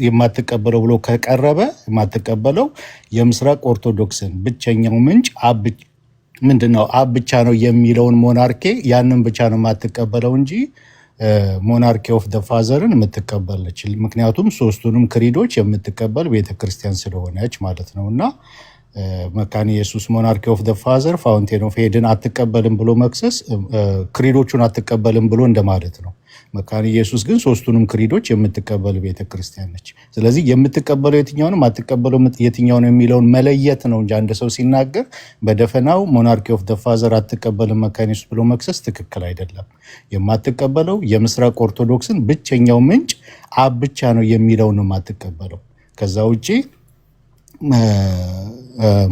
የማትቀበለው ብሎ ከቀረበ የማትቀበለው የምስራቅ ኦርቶዶክስን ብቸኛው ምንጭ አብ ምንድነው አብ ብቻ ነው የሚለውን ሞናርኬ ያንን ብቻ ነው የማትቀበለው እንጂ ሞናርኪ ኦፍ ደ ፋዘርን የምትቀበለች። ምክንያቱም ሶስቱንም ክሪዶች የምትቀበል ቤተክርስቲያን ስለሆነች ማለት ነው። እና መካነ ኢየሱስ ሞናርኪ ኦፍ ደ ፋዘር ፋውንቴን ኦፍ ሄድን አትቀበልም ብሎ መክሰስ ክሪዶቹን አትቀበልም ብሎ እንደማለት ነው። መካነ ኢየሱስ ግን ሶስቱንም ክሪዶች የምትቀበል ቤተክርስቲያን ነች። ስለዚህ የምትቀበለው የትኛውንም አትቀበለው የትኛውን የሚለውን መለየት ነው እንጂ አንድ ሰው ሲናገር በደፈናው ሞናርኪ ኦፍ ደ ፋዘር አትቀበልም መካነ ኢየሱስ ብሎ መክሰስ ትክክል አይደለም። የማትቀበለው የምስራቅ ኦርቶዶክስን ብቸኛው ምንጭ አብ ብቻ ነው የሚለውን ነው የማትቀበለው። ከዛ ውጪ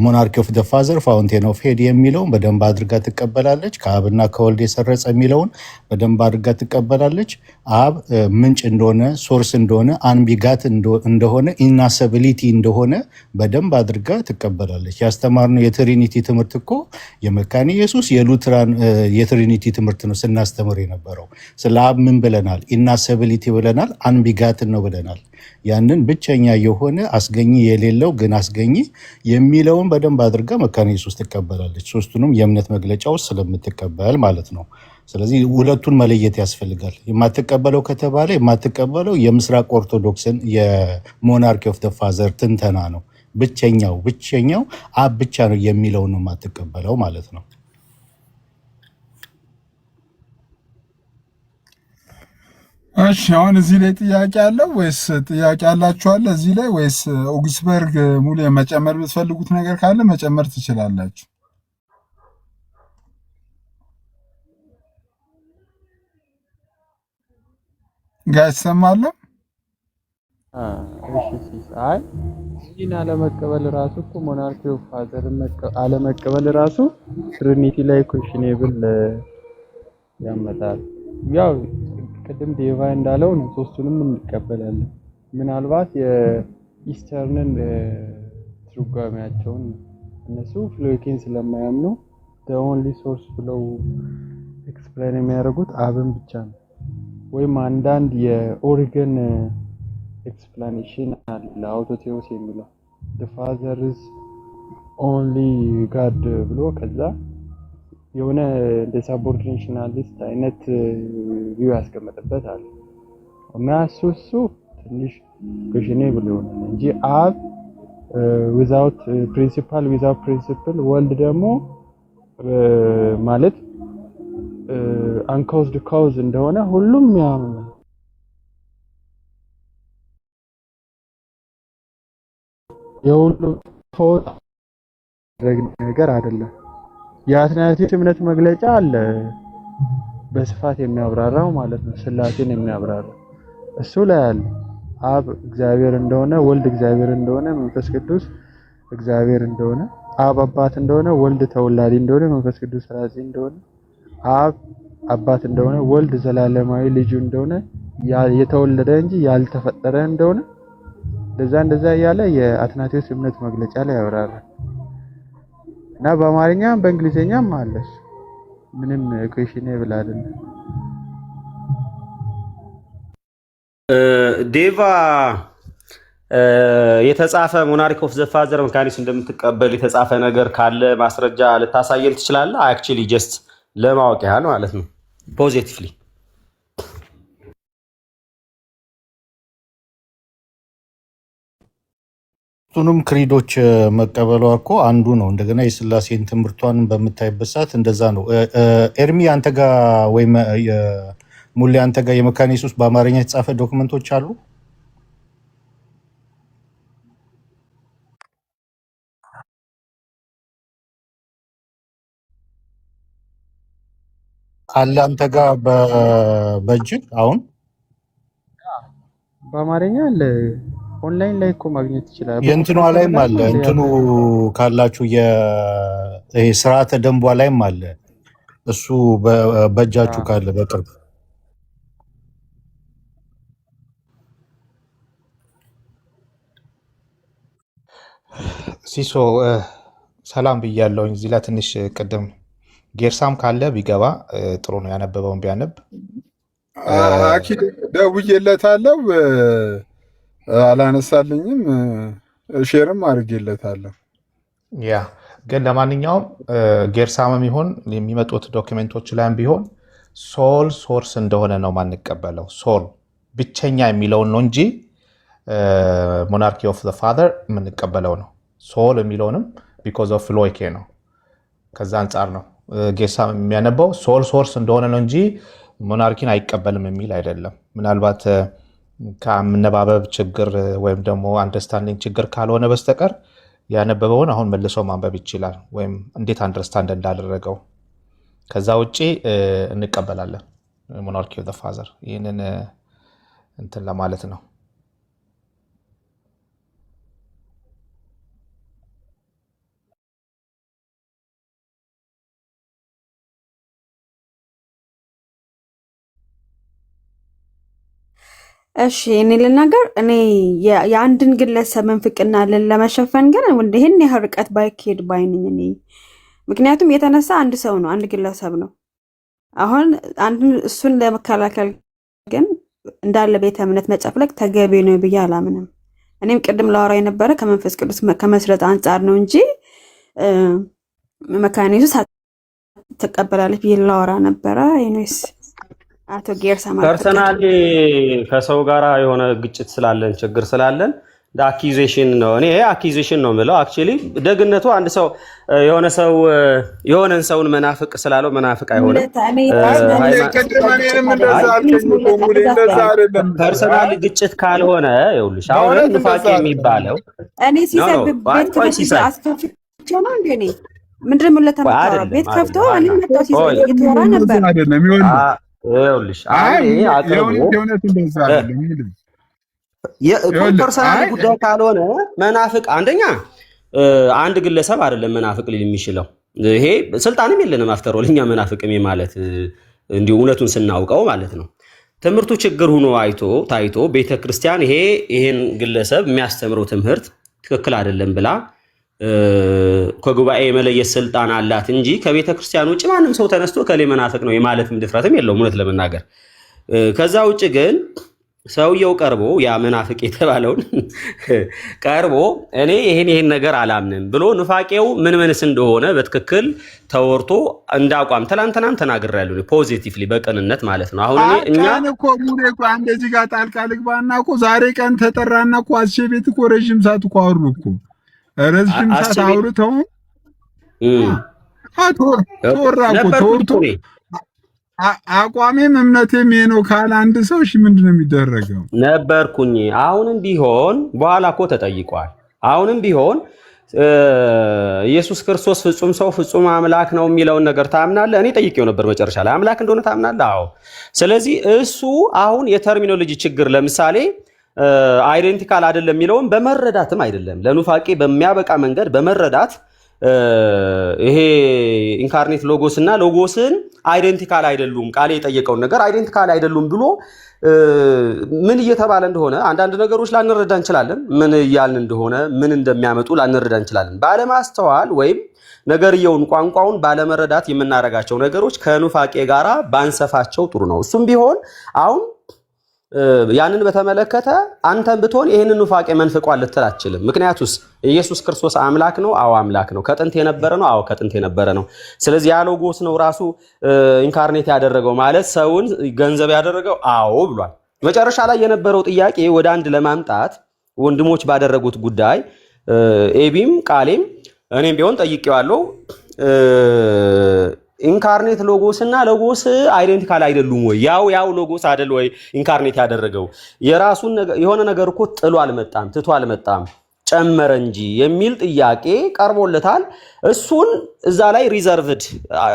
ሞናርኪ ኦፍ ደ ፋዘር ፋውንቴን ኦፍ ሄድ የሚለውን በደንብ አድርጋ ትቀበላለች። ከአብና ከወልድ የሰረጸ የሚለውን በደንብ አድርጋ ትቀበላለች። አብ ምንጭ እንደሆነ፣ ሶርስ እንደሆነ፣ አንቢጋት እንደሆነ፣ ኢናሰቢሊቲ እንደሆነ በደንብ አድርጋ ትቀበላለች። ያስተማርነው የትሪኒቲ ትምህርት እኮ የመካነ ኢየሱስ የሉትራን የትሪኒቲ ትምህርት ነው ስናስተምር የነበረው። ስለ አብ ምን ብለናል? ኢናሰቢሊቲ ብለናል፣ አንቢጋትን ነው ብለናል። ያንን ብቸኛ የሆነ አስገኝ የሌለው ግን አስገኝ የሚለውን በደንብ አድርጋ መካነ ኢየሱስ ትቀበላለች። ሶስቱንም የእምነት መግለጫ ውስጥ ስለምትቀበል ማለት ነው። ስለዚህ ሁለቱን መለየት ያስፈልጋል። የማትቀበለው ከተባለ የማትቀበለው የምስራቅ ኦርቶዶክስን የሞናርኪ ኦፍ ደ ፋዘር ትንተና ነው። ብቸኛው አብ ብቻ ነው የሚለውን ነው የማትቀበለው ማለት ነው። እሺ አሁን እዚህ ላይ ጥያቄ አለው ወይስ ጥያቄ አላችኋል? እዚህ ላይ ወይስ ኦግስበርግ ሙሉ መጨመር የምትፈልጉት ነገር ካለ መጨመር ትችላላችሁ። ጋር ይሰማል። እሺ አይ ይህን አለመቀበል ራሱ እኮ ሞናርኪ ኦፍ ፋዘር አለመቀበል ራሱ ትሪኒቲ ላይ ኩዌሽኔብል ያመጣል። ያው ቅድም ዴቫ እንዳለው ነው ሶስቱንም እንቀበላለን። ምናልባት የኢስተርንን ትርጓሜያቸውን እነሱ ፍሎኪን ስለማያምኑ the only source ብለው ኤክስፕሌን የሚያደርጉት አብን ብቻ ነው። ወይም አንዳንድ የኦሪገን ኤክስፕላኔሽን አለ አውቶቴዎስ የሚለው the father is only god ብሎ ከዛ የሆነ እንደ ሳቦርዲኔሽናሊስት አይነት ቪው ያስቀመጠበት አለ እና እሱ ትንሽ ኩዌሽኔብል ይሆናል እንጂ አብ without principle without principle ወልድ ደግሞ ማለት uncaused cause እንደሆነ ሁሉም ያምናል። የሁሉም ፎት ነገር አይደለም። የአትናቴዎስ እምነት መግለጫ አለ በስፋት የሚያብራራው ማለት ነው፣ ስላሴን የሚያብራራው እሱ ላይ አለ። አብ እግዚአብሔር እንደሆነ፣ ወልድ እግዚአብሔር እንደሆነ፣ መንፈስ ቅዱስ እግዚአብሔር እንደሆነ፣ አብ አባት እንደሆነ፣ ወልድ ተወላዲ እንደሆነ፣ መንፈስ ቅዱስ ራሴ እንደሆነ፣ አብ አባት እንደሆነ፣ ወልድ ዘላለማዊ ልጁ እንደሆነ፣ የተወለደ እንጂ ያልተፈጠረ እንደሆነ እንደዛ እያለ የአትናቴዎስ እምነት መግለጫ ላይ ያብራራል እና በአማርኛም በእንግሊዘኛም አለ። ምንም ኩዌሽኔብል አይደለም። ዴቫ የተጻፈ ሞናርኪ ኦፍ ዘ ፋዘር መካኒስ እንደምትቀበል የተጻፈ ነገር ካለ ማስረጃ ልታሳየን ትችላለህ? አክቹሊ ጀስት ለማወቅ ያህል ማለት ነው ፖዚቲቭሊ ሁለቱንም ክሪዶች መቀበሏ እኮ አንዱ ነው። እንደገና የስላሴን ትምህርቷን በምታይበት ሰዓት እንደዛ ነው። ኤርሚ አንተ ጋር ወይም ሙሌ አንተ ጋር የመካነ ኢየሱስ በአማርኛ የተጻፈ ዶክመንቶች አሉ? አለ አንተ ጋር በእጅ አሁን በአማርኛ አለ። ኦንላይን ላይ እኮ ማግኘት ይችላል። የእንትኗ ላይም አለ። እንትኑ ካላችሁ ይሄ ስርዓተ ደንቧ ላይም አለ። እሱ በእጃችሁ ካለ በቅርብ ሲሶ ሰላም ብያለሁኝ። እዚህ ላይ ትንሽ ቅድም ጌርሳም ካለ ቢገባ ጥሩ ነው። ያነበበውን ቢያነብ አኪ ደውዬለታለሁ፣ አላነሳልኝም። ሼርም አድርጌለታለሁ። ያ ግን ለማንኛውም ጌርሳምም ይሁን የሚመጡት ዶክመንቶች ላይም ቢሆን ሶል ሶርስ እንደሆነ ነው ማንቀበለው። ሶል ብቸኛ የሚለውን ነው እንጂ ሞናርኪ ኦፍ ዘ ፋዘር የምንቀበለው ነው። ሶል የሚለውንም ቢኮዝ ኦፍ ሎይኬ ነው። ከዛ አንጻር ነው ጌርሳም የሚያነበው ሶል ሶርስ እንደሆነ ነው እንጂ ሞናርኪን አይቀበልም የሚል አይደለም። ምናልባት ከአመነባበብ ችግር ወይም ደግሞ አንደርስታንዲንግ ችግር ካልሆነ በስተቀር ያነበበውን አሁን መልሶ ማንበብ ይችላል፣ ወይም እንዴት አንደርስታንድ እንዳደረገው። ከዛ ውጪ እንቀበላለን ሞናርኪ ኦፍ ዘ ፋዘር። ይህንን እንትን ለማለት ነው። እሺ እኔ ልናገር። እኔ የአንድን ግለሰብ መንፍቅና ለመሸፈን ግን ይህን ያህል ርቀት ባይካሄድ ባይነኝ እኔ። ምክንያቱም የተነሳ አንድ ሰው ነው፣ አንድ ግለሰብ ነው። አሁን እሱን ለመከላከል ግን እንዳለ ቤተ እምነት መጨፍለቅ ተገቢ ነው ብዬ አላምንም። እኔም ቅድም ላወራ የነበረ ከመንፈስ ቅዱስ ከመስረት አንጻር ነው እንጂ መካነ ኢየሱስ ትቀበላለች ብዬ ላወራ ነበረ። ዩኒስ አቶ ጌርሳም ፐርሰናሊ ከሰው ጋር የሆነ ግጭት ስላለን ችግር ስላለን አኪዜሽን ነው። እኔ አኪዜሽን ነው የምለው። አክቹሊ ደግነቱ አንድ ሰው የሆነን ሰውን መናፍቅ ስላለው መናፍቅ አይሆንም። ፐርሰናሊ ግጭት ካልሆነ ይኸውልሽ፣ አሁን ንፋቄ የሚባለው እኔ ሲሰብ ቤት ከፍቶ አስከፍቼው ነው እንዴ? እኔ ምንድን ነው ለተመጣጣ ቤት ከፍቶ እኔ መጣው ሲሰብ እየተወራ ነበር። ይኸውልሽ አንዴ አቅርቦ የእውነት እንደዛ አይደለም። የፐርሰናል ጉዳይ ካልሆነ መናፍቅ አንደኛ አንድ ግለሰብ አይደለም መናፍቅ ሊል የሚችለው። ይሄ ስልጣንም የለንም አፍተሮል እኛ መናፍቅም ማለት እንዲሁ እውነቱን ስናውቀው ማለት ነው። ትምህርቱ ችግር ሆኖ ታይቶ ቤተክርስቲያን ይሄን ግለሰብ የሚያስተምረው ትምህርት ትክክል አይደለም ብላ ከጉባኤ የመለየት ስልጣን አላት እንጂ ከቤተክርስቲያን ውጭ ማንም ሰው ተነስቶ ከሌ መናፍቅ ነው የማለትም ድፍረትም የለውም እውነት ለመናገር። ከዛ ውጭ ግን ሰውየው ቀርቦ ያ መናፍቅ የተባለውን ቀርቦ እኔ ይሄን ነገር አላምንም ብሎ ንፋቄው ምንስ እንደሆነ በትክክል ተወርቶ እንዳቋም ትላንትናም ተናግሬያለሁ። ፖዚቲቭሊ በቅንነት ማለት ነው። አሁን እኛ እኮ ሙሌ እኮ እንደዚህ ጋር ጣልቃ ልግባና እኮ ዛሬ ቀን ተጠራና እኮ አስቼ ቤት እኮ ረዥም ሰዓት እኮ አወሩ እኮ ረዥም ሰዓት አውርተው ተወራ እኮ ተወርቶ አቋሜም እምነቴም ይሄ ነው ካለ አንድ ሰው እሺ ምንድን ነው የሚደረገው? ነበርኩኝ። አሁንም ቢሆን በኋላ እኮ ተጠይቋል። አሁንም ቢሆን ኢየሱስ ክርስቶስ ፍጹም ሰው ፍጹም አምላክ ነው የሚለውን ነገር ታምናለህ? እኔ ጠይቄው ነበር መጨረሻ ላይ አምላክ እንደሆነ ታምናለህ? አዎ። ስለዚህ እሱ አሁን የተርሚኖሎጂ ችግር ለምሳሌ አይዴንቲካል አይደለም የሚለውን በመረዳትም አይደለም ለኑፋቄ በሚያበቃ መንገድ በመረዳት ይሄ ኢንካርኔት ሎጎስ እና ሎጎስን አይዴንቲካል አይደሉም ቃሌ የጠየቀውን ነገር አይዴንቲካል አይደሉም ብሎ ምን እየተባለ እንደሆነ አንዳንድ ነገሮች ላንረዳ እንችላለን። ምን እያልን እንደሆነ ምን እንደሚያመጡ ላንረዳ እንችላለን። ባለማስተዋል ወይም ነገርየውን ቋንቋውን ባለመረዳት የምናረጋቸው ነገሮች ከኑፋቄ ጋራ ባንሰፋቸው ጥሩ ነው። እሱም ቢሆን አሁን ያንን በተመለከተ አንተም ብትሆን ይሄንን ኑፋቄ መንፍቋል ልትል አትችልም። ምክንያቱስ ኢየሱስ ክርስቶስ አምላክ ነው። አዎ አምላክ ነው። ከጥንት የነበረ ነው። አዎ ከጥንት የነበረ ነው። ስለዚህ ያ ሎጎስ ነው ራሱ ኢንካርኔት ያደረገው ማለት ሰውን ገንዘብ ያደረገው አዎ ብሏል። መጨረሻ ላይ የነበረው ጥያቄ ወደ አንድ ለማምጣት ወንድሞች ባደረጉት ጉዳይ ኤቢም ቃሌም እኔም ቢሆን ጠይቄዋለሁ። ኢንካርኔት ሎጎስ እና ሎጎስ አይዴንቲካል አይደሉም ወይ? ያው ሎጎስ አይደል ወይ ኢንካርኔት ያደረገው? የራሱን የሆነ ነገር እኮ ጥሎ አልመጣም ትቶ አልመጣም ጨመረ እንጂ የሚል ጥያቄ ቀርቦለታል። እሱን እዛ ላይ ሪዘርቭድ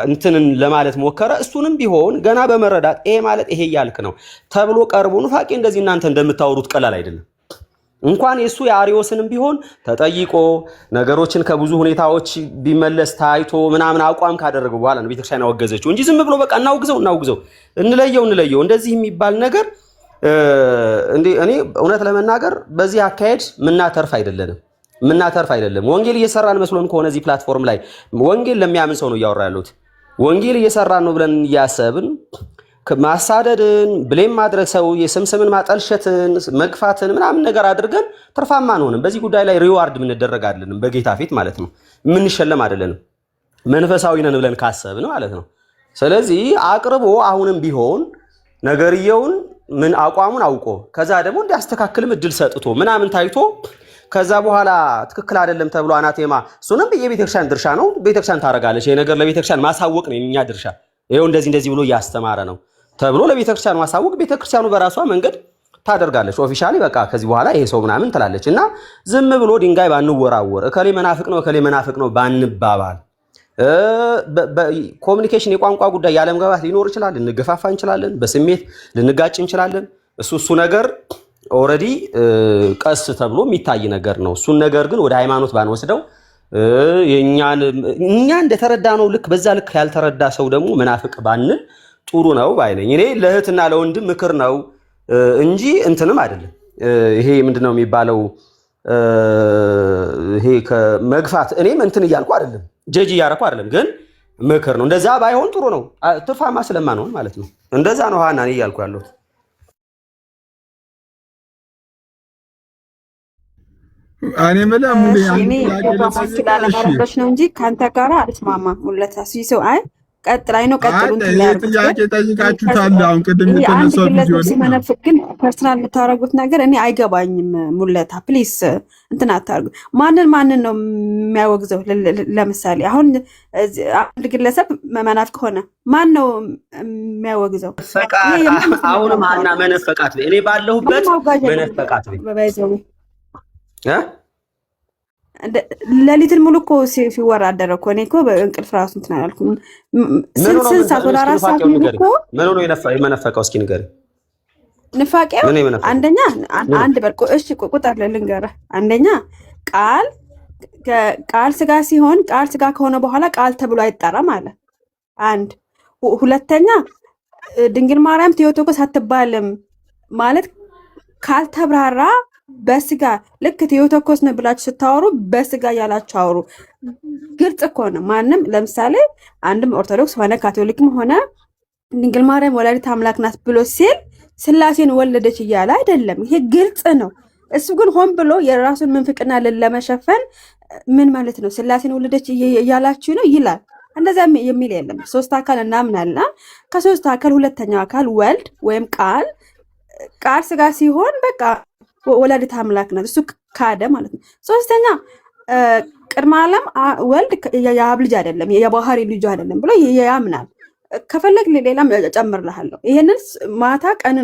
እንትንን ለማለት ሞከረ። እሱንም ቢሆን ገና በመረዳት ይሄ ማለት ይሄ ያልክ ነው ተብሎ ቀርቦ ኑፋቄ እንደዚህ እናንተ እንደምታወሩት ቀላል አይደለም። እንኳን የሱ የአሪዮስንም ቢሆን ተጠይቆ ነገሮችን ከብዙ ሁኔታዎች ቢመለስ ታይቶ ምናምን አቋም ካደረገው በኋላ ነው ቤተክርስቲያን ያወገዘችው እንጂ ዝም ብሎ በቃ እናውግዘው እንለየው እንደዚህ የሚባል ነገር እኔ እውነት ለመናገር በዚህ አካሄድ ምናተርፍ አይደለም። ወንጌል እየሰራን መስሎን ከሆነ እዚህ ፕላትፎርም ላይ ወንጌል ለሚያምን ሰው ነው እያወራ ያለሁት። ወንጌል እየሰራን ነው ብለን እያሰብን ማሳደድን ብሌም ማድረግ ሰው የስምስምን ማጠልሸትን መግፋትን ምናምን ነገር አድርገን ትርፋማ አንሆንም። በዚህ ጉዳይ ላይ ሪዋርድ ምንደረግ አይደለንም፣ በጌታ ፊት ማለት ነው። ምንሸለም አይደለንም፣ መንፈሳዊ ነን ብለን ካሰብን ማለት ነው። ስለዚህ አቅርቦ አሁንም ቢሆን ነገርየውን ምን አቋሙን አውቆ ከዛ ደግሞ እንዲያስተካክልም እድል ሰጥቶ ምናምን ታይቶ ከዛ በኋላ ትክክል አይደለም ተብሎ አናቴማ እሱንም የቤተክርስቲያን ድርሻ ነው። ቤተክርስቲያን ታረጋለች። ይሄ ነገር ለቤተክርስቲያን ማሳወቅ ነው የኛ ድርሻ። ይሄው እንደዚህ ብሎ እያስተማረ ነው ተብሎ ለቤተክርስቲያን ማሳወቅ ቤተክርስቲያኑ በራሷ መንገድ ታደርጋለች። ኦፊሻሊ በቃ ከዚህ በኋላ ይሄ ሰው ምናምን ትላለች እና ዝም ብሎ ድንጋይ ባንወራወር እከሌ መናፍቅ ነው ባንባባል ኮሚኒኬሽን የቋንቋ ጉዳይ ያለመግባባት ሊኖር ይችላል። ልንገፋፋ እንችላለን፣ በስሜት ልንጋጭ እንችላለን። እሱ ነገር ኦልሬዲ ቀስ ተብሎ የሚታይ ነገር ነው። እሱን ነገር ግን ወደ ሃይማኖት ባንወስደው እኛ እንደተረዳ ነው ልክ በዛ ልክ ያልተረዳ ሰው ደግሞ መናፍቅ ባንል ጥሩ ነው ባይነኝ። እኔ ለእህትና ለወንድም ምክር ነው እንጂ እንትንም አይደለም። ይሄ ምንድነው የሚባለው? ይሄ ከመግፋት እኔም እንትን እያልኩ አይደለም፣ ጀጅ እያደረኩ አይደለም፣ ግን ምክር ነው። እንደዛ ባይሆን ጥሩ ነው፣ ትርፋማ ስለማንሆን ማለት ነው። እንደዛ ነው ሃና እኔ እያልኩ ያለሁት። እኔ ምለ ሙሉ ያለማረበሽ ነው እንጂ ካንተ ጋር አልስማማም። ሙለታ ሲሰው አይ ቀጥላይ ነው ቀጥሉን ጥያቄ ጠይቃችሁታል። አሁን ቅድም የተነሳው ቪዲዮ ነው ሲመነፍቅ ግን ፐርሰናል የምታረጉት ነገር እኔ አይገባኝም። ሙለታ ፕሊስ እንትን አታርጉ። ማንን ነው የሚያወግዘው? ለምሳሌ አሁን አንድ ግለሰብ መናፍቅ ሆነ ማን ነው የሚያወግዘው? አሁን ማና መነፈቃት እኔ ባለሁበት መነፈቃት ሌሊትን ሙሉ እኮ ሲወራደር እኮ እኔ እኮ በእንቅልፍ ራሱ እንትን አላልኩም። ስንት ሰዓት ወደ 4 ሰዓት ሙሉ እኮ ምን ሆኖ የመነፈቀው? እስኪ ንገሪኝ። ንፋቄው አንደኛ አንድ በልቆ እሺ ቁጥር ልንገርህ። አንደኛ ቃል ስጋ ሲሆን ቃል ስጋ ከሆነ በኋላ ቃል ተብሎ አይጠራም አለ። አንድ ሁለተኛ ድንግል ማርያም ቴዎቶኮስ አትባልም ማለት ካልተብራራ በስጋ ልክ ቴዎቶኮስ ነው ብላችሁ ስታወሩ በስጋ ያላችሁ አውሩ። ግልጽ እኮ ነው። ማንም ለምሳሌ አንድም ኦርቶዶክስ ሆነ ካቶሊክም ሆነ ድንግል ማርያም ወላዲተ አምላክ ናት ብሎ ሲል ስላሴን ወለደች እያለ አይደለም። ይሄ ግልጽ ነው። እሱ ግን ሆን ብሎ የራሱን ምንፍቅና ለመሸፈን ምን ማለት ነው ስላሴን ወለደች እያላችሁ ነው ይላል። እንደዛ የሚል የለም። 3 አካል እናምናልና ከ3 አካል ሁለተኛው አካል ወልድ ወይም ቃል ስጋ ሲሆን በቃ ወላዲተ አምላክ ናት። እሱ ካደ ማለት ነው። ሶስተኛ ቅድመ ዓለም ወልድ የአብ ልጅ አይደለም የባህሪ ልጅ አይደለም ብሎ ያምናል። ከፈለግ ሌላም እጨምርልሃለሁ። ይሄንን ማታ ቀን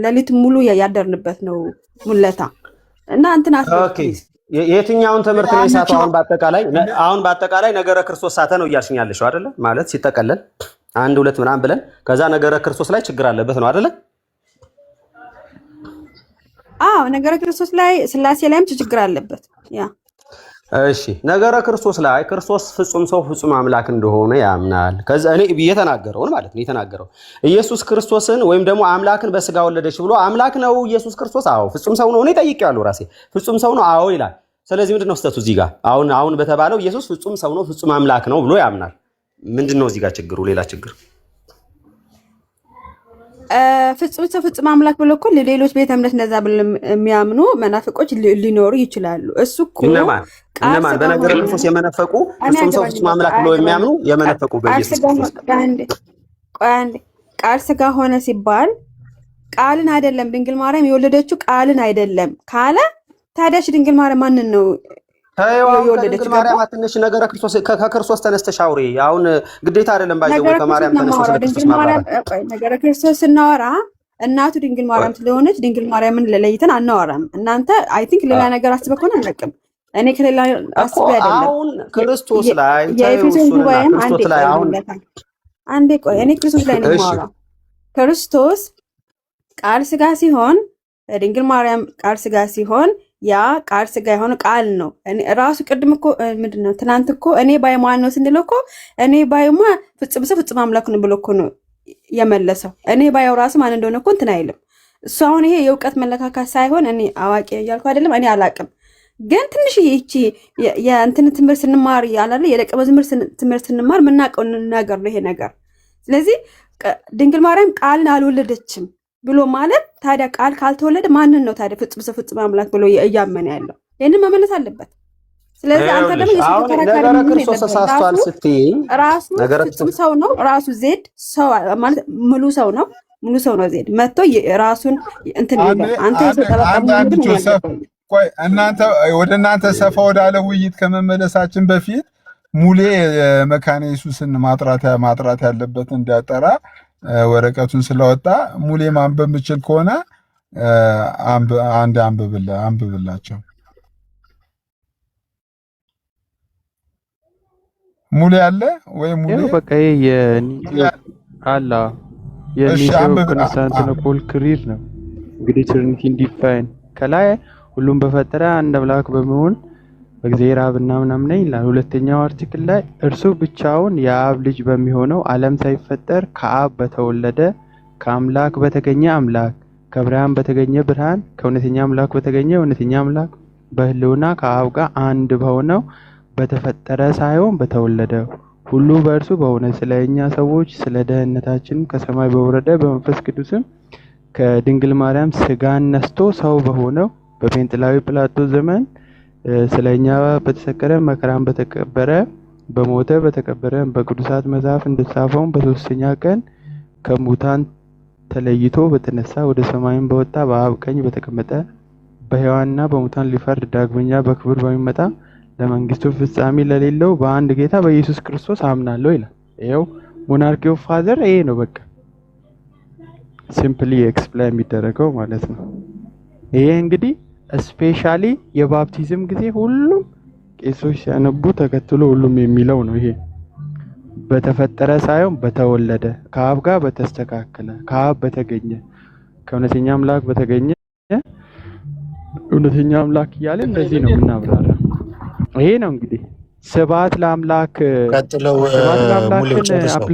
ሌሊት ሙሉ ያደርንበት ነው ሙለታ እና እንትና ኦኬ። የትኛውን ትምህርት ነው የሳተው? አሁን በአጠቃላይ ነገረ ክርስቶስ ሳተ ነው እያልሽኝ ያለሽው አይደለ? ማለት ሲጠቀለል 1 2 ምናምን ብለን ከዛ ነገረ ክርስቶስ ላይ ችግር አለበት ነው አይደለ? ነገረ ክርስቶስ ላይ ስላሴ ላይም ችግር አለበት። ያ እሺ፣ ነገረ ክርስቶስ ላይ ክርስቶስ ፍጹም ሰው ፍጹም አምላክ እንደሆነ ያምናል። ከዛ እኔ የተናገረውን ማለት ነው የተናገረው ኢየሱስ ክርስቶስን ወይም ደግሞ አምላክን በስጋ ወለደች ብሎ አምላክ ነው ኢየሱስ ክርስቶስ? አዎ። ፍጹም ሰው ነው? እኔ ጠይቄዋለሁ ራሴ። ፍጹም ሰው ነው? አዎ ይላል። ስለዚህ ምንድነው ስህተቱ እዚህ ጋር? አሁን በተባለው ኢየሱስ ፍጹም ሰው ነው ፍጹም አምላክ ነው ብሎ ያምናል። ምንድነው እዚህ ጋር ችግሩ? ሌላ ችግር ፍጹም ሰው ፍጹም አምላክ ብሎ እኮ ሌሎች ቤተ እምነት እንደዛ ብለው የሚያምኑ መናፍቆች ሊኖሩ ይችላሉ። እሱ እኮ እነማን በነገረ ክርስቶስ የመነፈቁ ፍጹም ሰው ፍጹም አምላክ ብሎ የሚያምኑ የመነፈቁ በኢየሱስ ክርስቶስ ቃል ስጋ ሆነ ሲባል ቃልን አይደለም ድንግል ማርያም የወለደችው ቃልን አይደለም ካለ ታዲያሽ ድንግል ማርያም ማንን ነው ድንግል ማርያም አትነሽ ነገረ ክርስቶስ ከክርስቶስ ተነስተሽ አውሪ። አሁን ግዴታ አይደለም ባይዘው ከማርያም ተነስተሽ ስለክርስቶስ ማብራራት ነገረ ክርስቶስ ስናወራ እናቱ ድንግል ማርያም ስለሆነች ድንግል ማርያምን ለለይተን አናወራም። እናንተ አይ ቲንክ ሌላ ነገር አስበህ ከሆነ አናውቅም። እኔ ከሌላ አስቤ አይደለም። አሁን ክርስቶስ ላይ የኤፌሶን ጉባኤም አንዴ ቆይ እኔ ክርስቶስ ላይ ነው የማወራው። ክርስቶስ ቃል ስጋ ሲሆን ድንግል ማርያም ቃል ስጋ ሲሆን ያ ቃል ስጋ የሆነ ቃል ነው። እኔ ራሱ ቅድም እኮ ምንድነው ትናንት እኮ እኔ ባይማን ነው ስንል እኮ እኔ ባይማ ፍጹም ሰው ፍጹም አምላክ ነው ብሎ እኮ ነው የመለሰው። እኔ ባይው ራሱ ማን እንደሆነ እኮ እንትን አይልም እሱ። አሁን ይሄ የእውቀት መለካካት ሳይሆን እኔ አዋቂ እያልኩ አይደለም፣ እኔ አላቅም። ግን ትንሽ ይቺ የእንትን ትምህርት ስንማር ያላለ የደቀ መዝሙር ትምህርት ስንማር ምናቀው ነገር ነው ይሄ ነገር። ስለዚህ ድንግል ማርያም ቃልን አልወለደችም ብሎ ማለት ታዲያ ቃል ካልተወለደ ማንን ነው ታዲያ ፍጹም ሰው ፍጹም አምላክ ብሎ እያመነ ያለው? ይሄንን መመለስ አለበት። ስለዚህ አንተ ደግሞ አሁን ነገረ ክርስቶስ ተሳስቷል ስትይ ራሱ ፍጹም ሰው ነው ራሱ ዜድ ሰው ማለት ሙሉ ሰው ነው ዜድ መጥቶ ራሱን እንትን ይላል። አንተ ቆይ እናንተ ወደ እናንተ ሰፋ ወዳለ ውይይት ከመመለሳችን በፊት ሙሌ መካነ ኢየሱስን ማጥራት ያለበት እንዲያጠራ ወረቀቱን ስለወጣ ሙሌ ማንበብ የምችል ከሆነ አንብብላቸው። ሙሌ አለ ወይ? ሙሌ በቃ አላ የኒው ኮንስታንቲኖፖል ክሪድ ነው እንግዲህ ትሪኒቲን ዲፋይን ከላይ ሁሉም በፈጠረ አንድ አምላክ በመሆን በእግዚአብሔር አብ እናምናለን ይላል። ሁለተኛው አርቲክል ላይ እርሱ ብቻውን የአብ ልጅ በሚሆነው ዓለም ሳይፈጠር ከአብ በተወለደ ከአምላክ በተገኘ አምላክ ከብርሃን በተገኘ ብርሃን ከእውነተኛ አምላክ በተገኘ እውነተኛ አምላክ በህልውና ከአብ ጋር አንድ በሆነው በተፈጠረ ሳይሆን በተወለደው ሁሉ በእርሱ በሆነ ስለኛ ሰዎች ስለ ደህንነታችን ከሰማይ በወረደ በመንፈስ ቅዱስም ከድንግል ማርያም ስጋን ነስቶ ሰው በሆነው በጴንጤናዊ ጲላጦስ ዘመን ስለኛ በተሰቀለ መከራን በተቀበረ በሞተ በተቀበረ በቅዱሳት መጽሐፍ እንደተጻፈው በሶስተኛ ቀን ከሙታን ተለይቶ በተነሳ ወደ ሰማይም በወጣ በአብ ቀኝ በተቀመጠ በሕያዋንና በሙታን ሊፈርድ ዳግመኛ በክብር በሚመጣ ለመንግስቱ ፍጻሜ ለሌለው በአንድ ጌታ በኢየሱስ ክርስቶስ አምናለሁ ይላል። ይሄው ሞናርኪ ኦፍ ፋዘር ይሄ ነው በቃ ሲምፕሊ ኤክስፕሌን የሚደረገው ማለት ነው። ይሄ እንግዲህ ስፔሻሊ የባፕቲዝም ጊዜ ሁሉም ቄሶች ሲያነቡ ተከትሎ ሁሉም የሚለው ነው። ይሄ በተፈጠረ ሳይሆን በተወለደ ከአብ ጋር በተስተካከለ ከአብ በተገኘ ከእውነተኛ አምላክ በተገኘ እውነተኛ አምላክ እያለ እንደዚህ ነው የምናብራራ። ይሄ ነው እንግዲህ ስብሐት ለአምላክ ቀጥለው ሙሌው ጨርሰው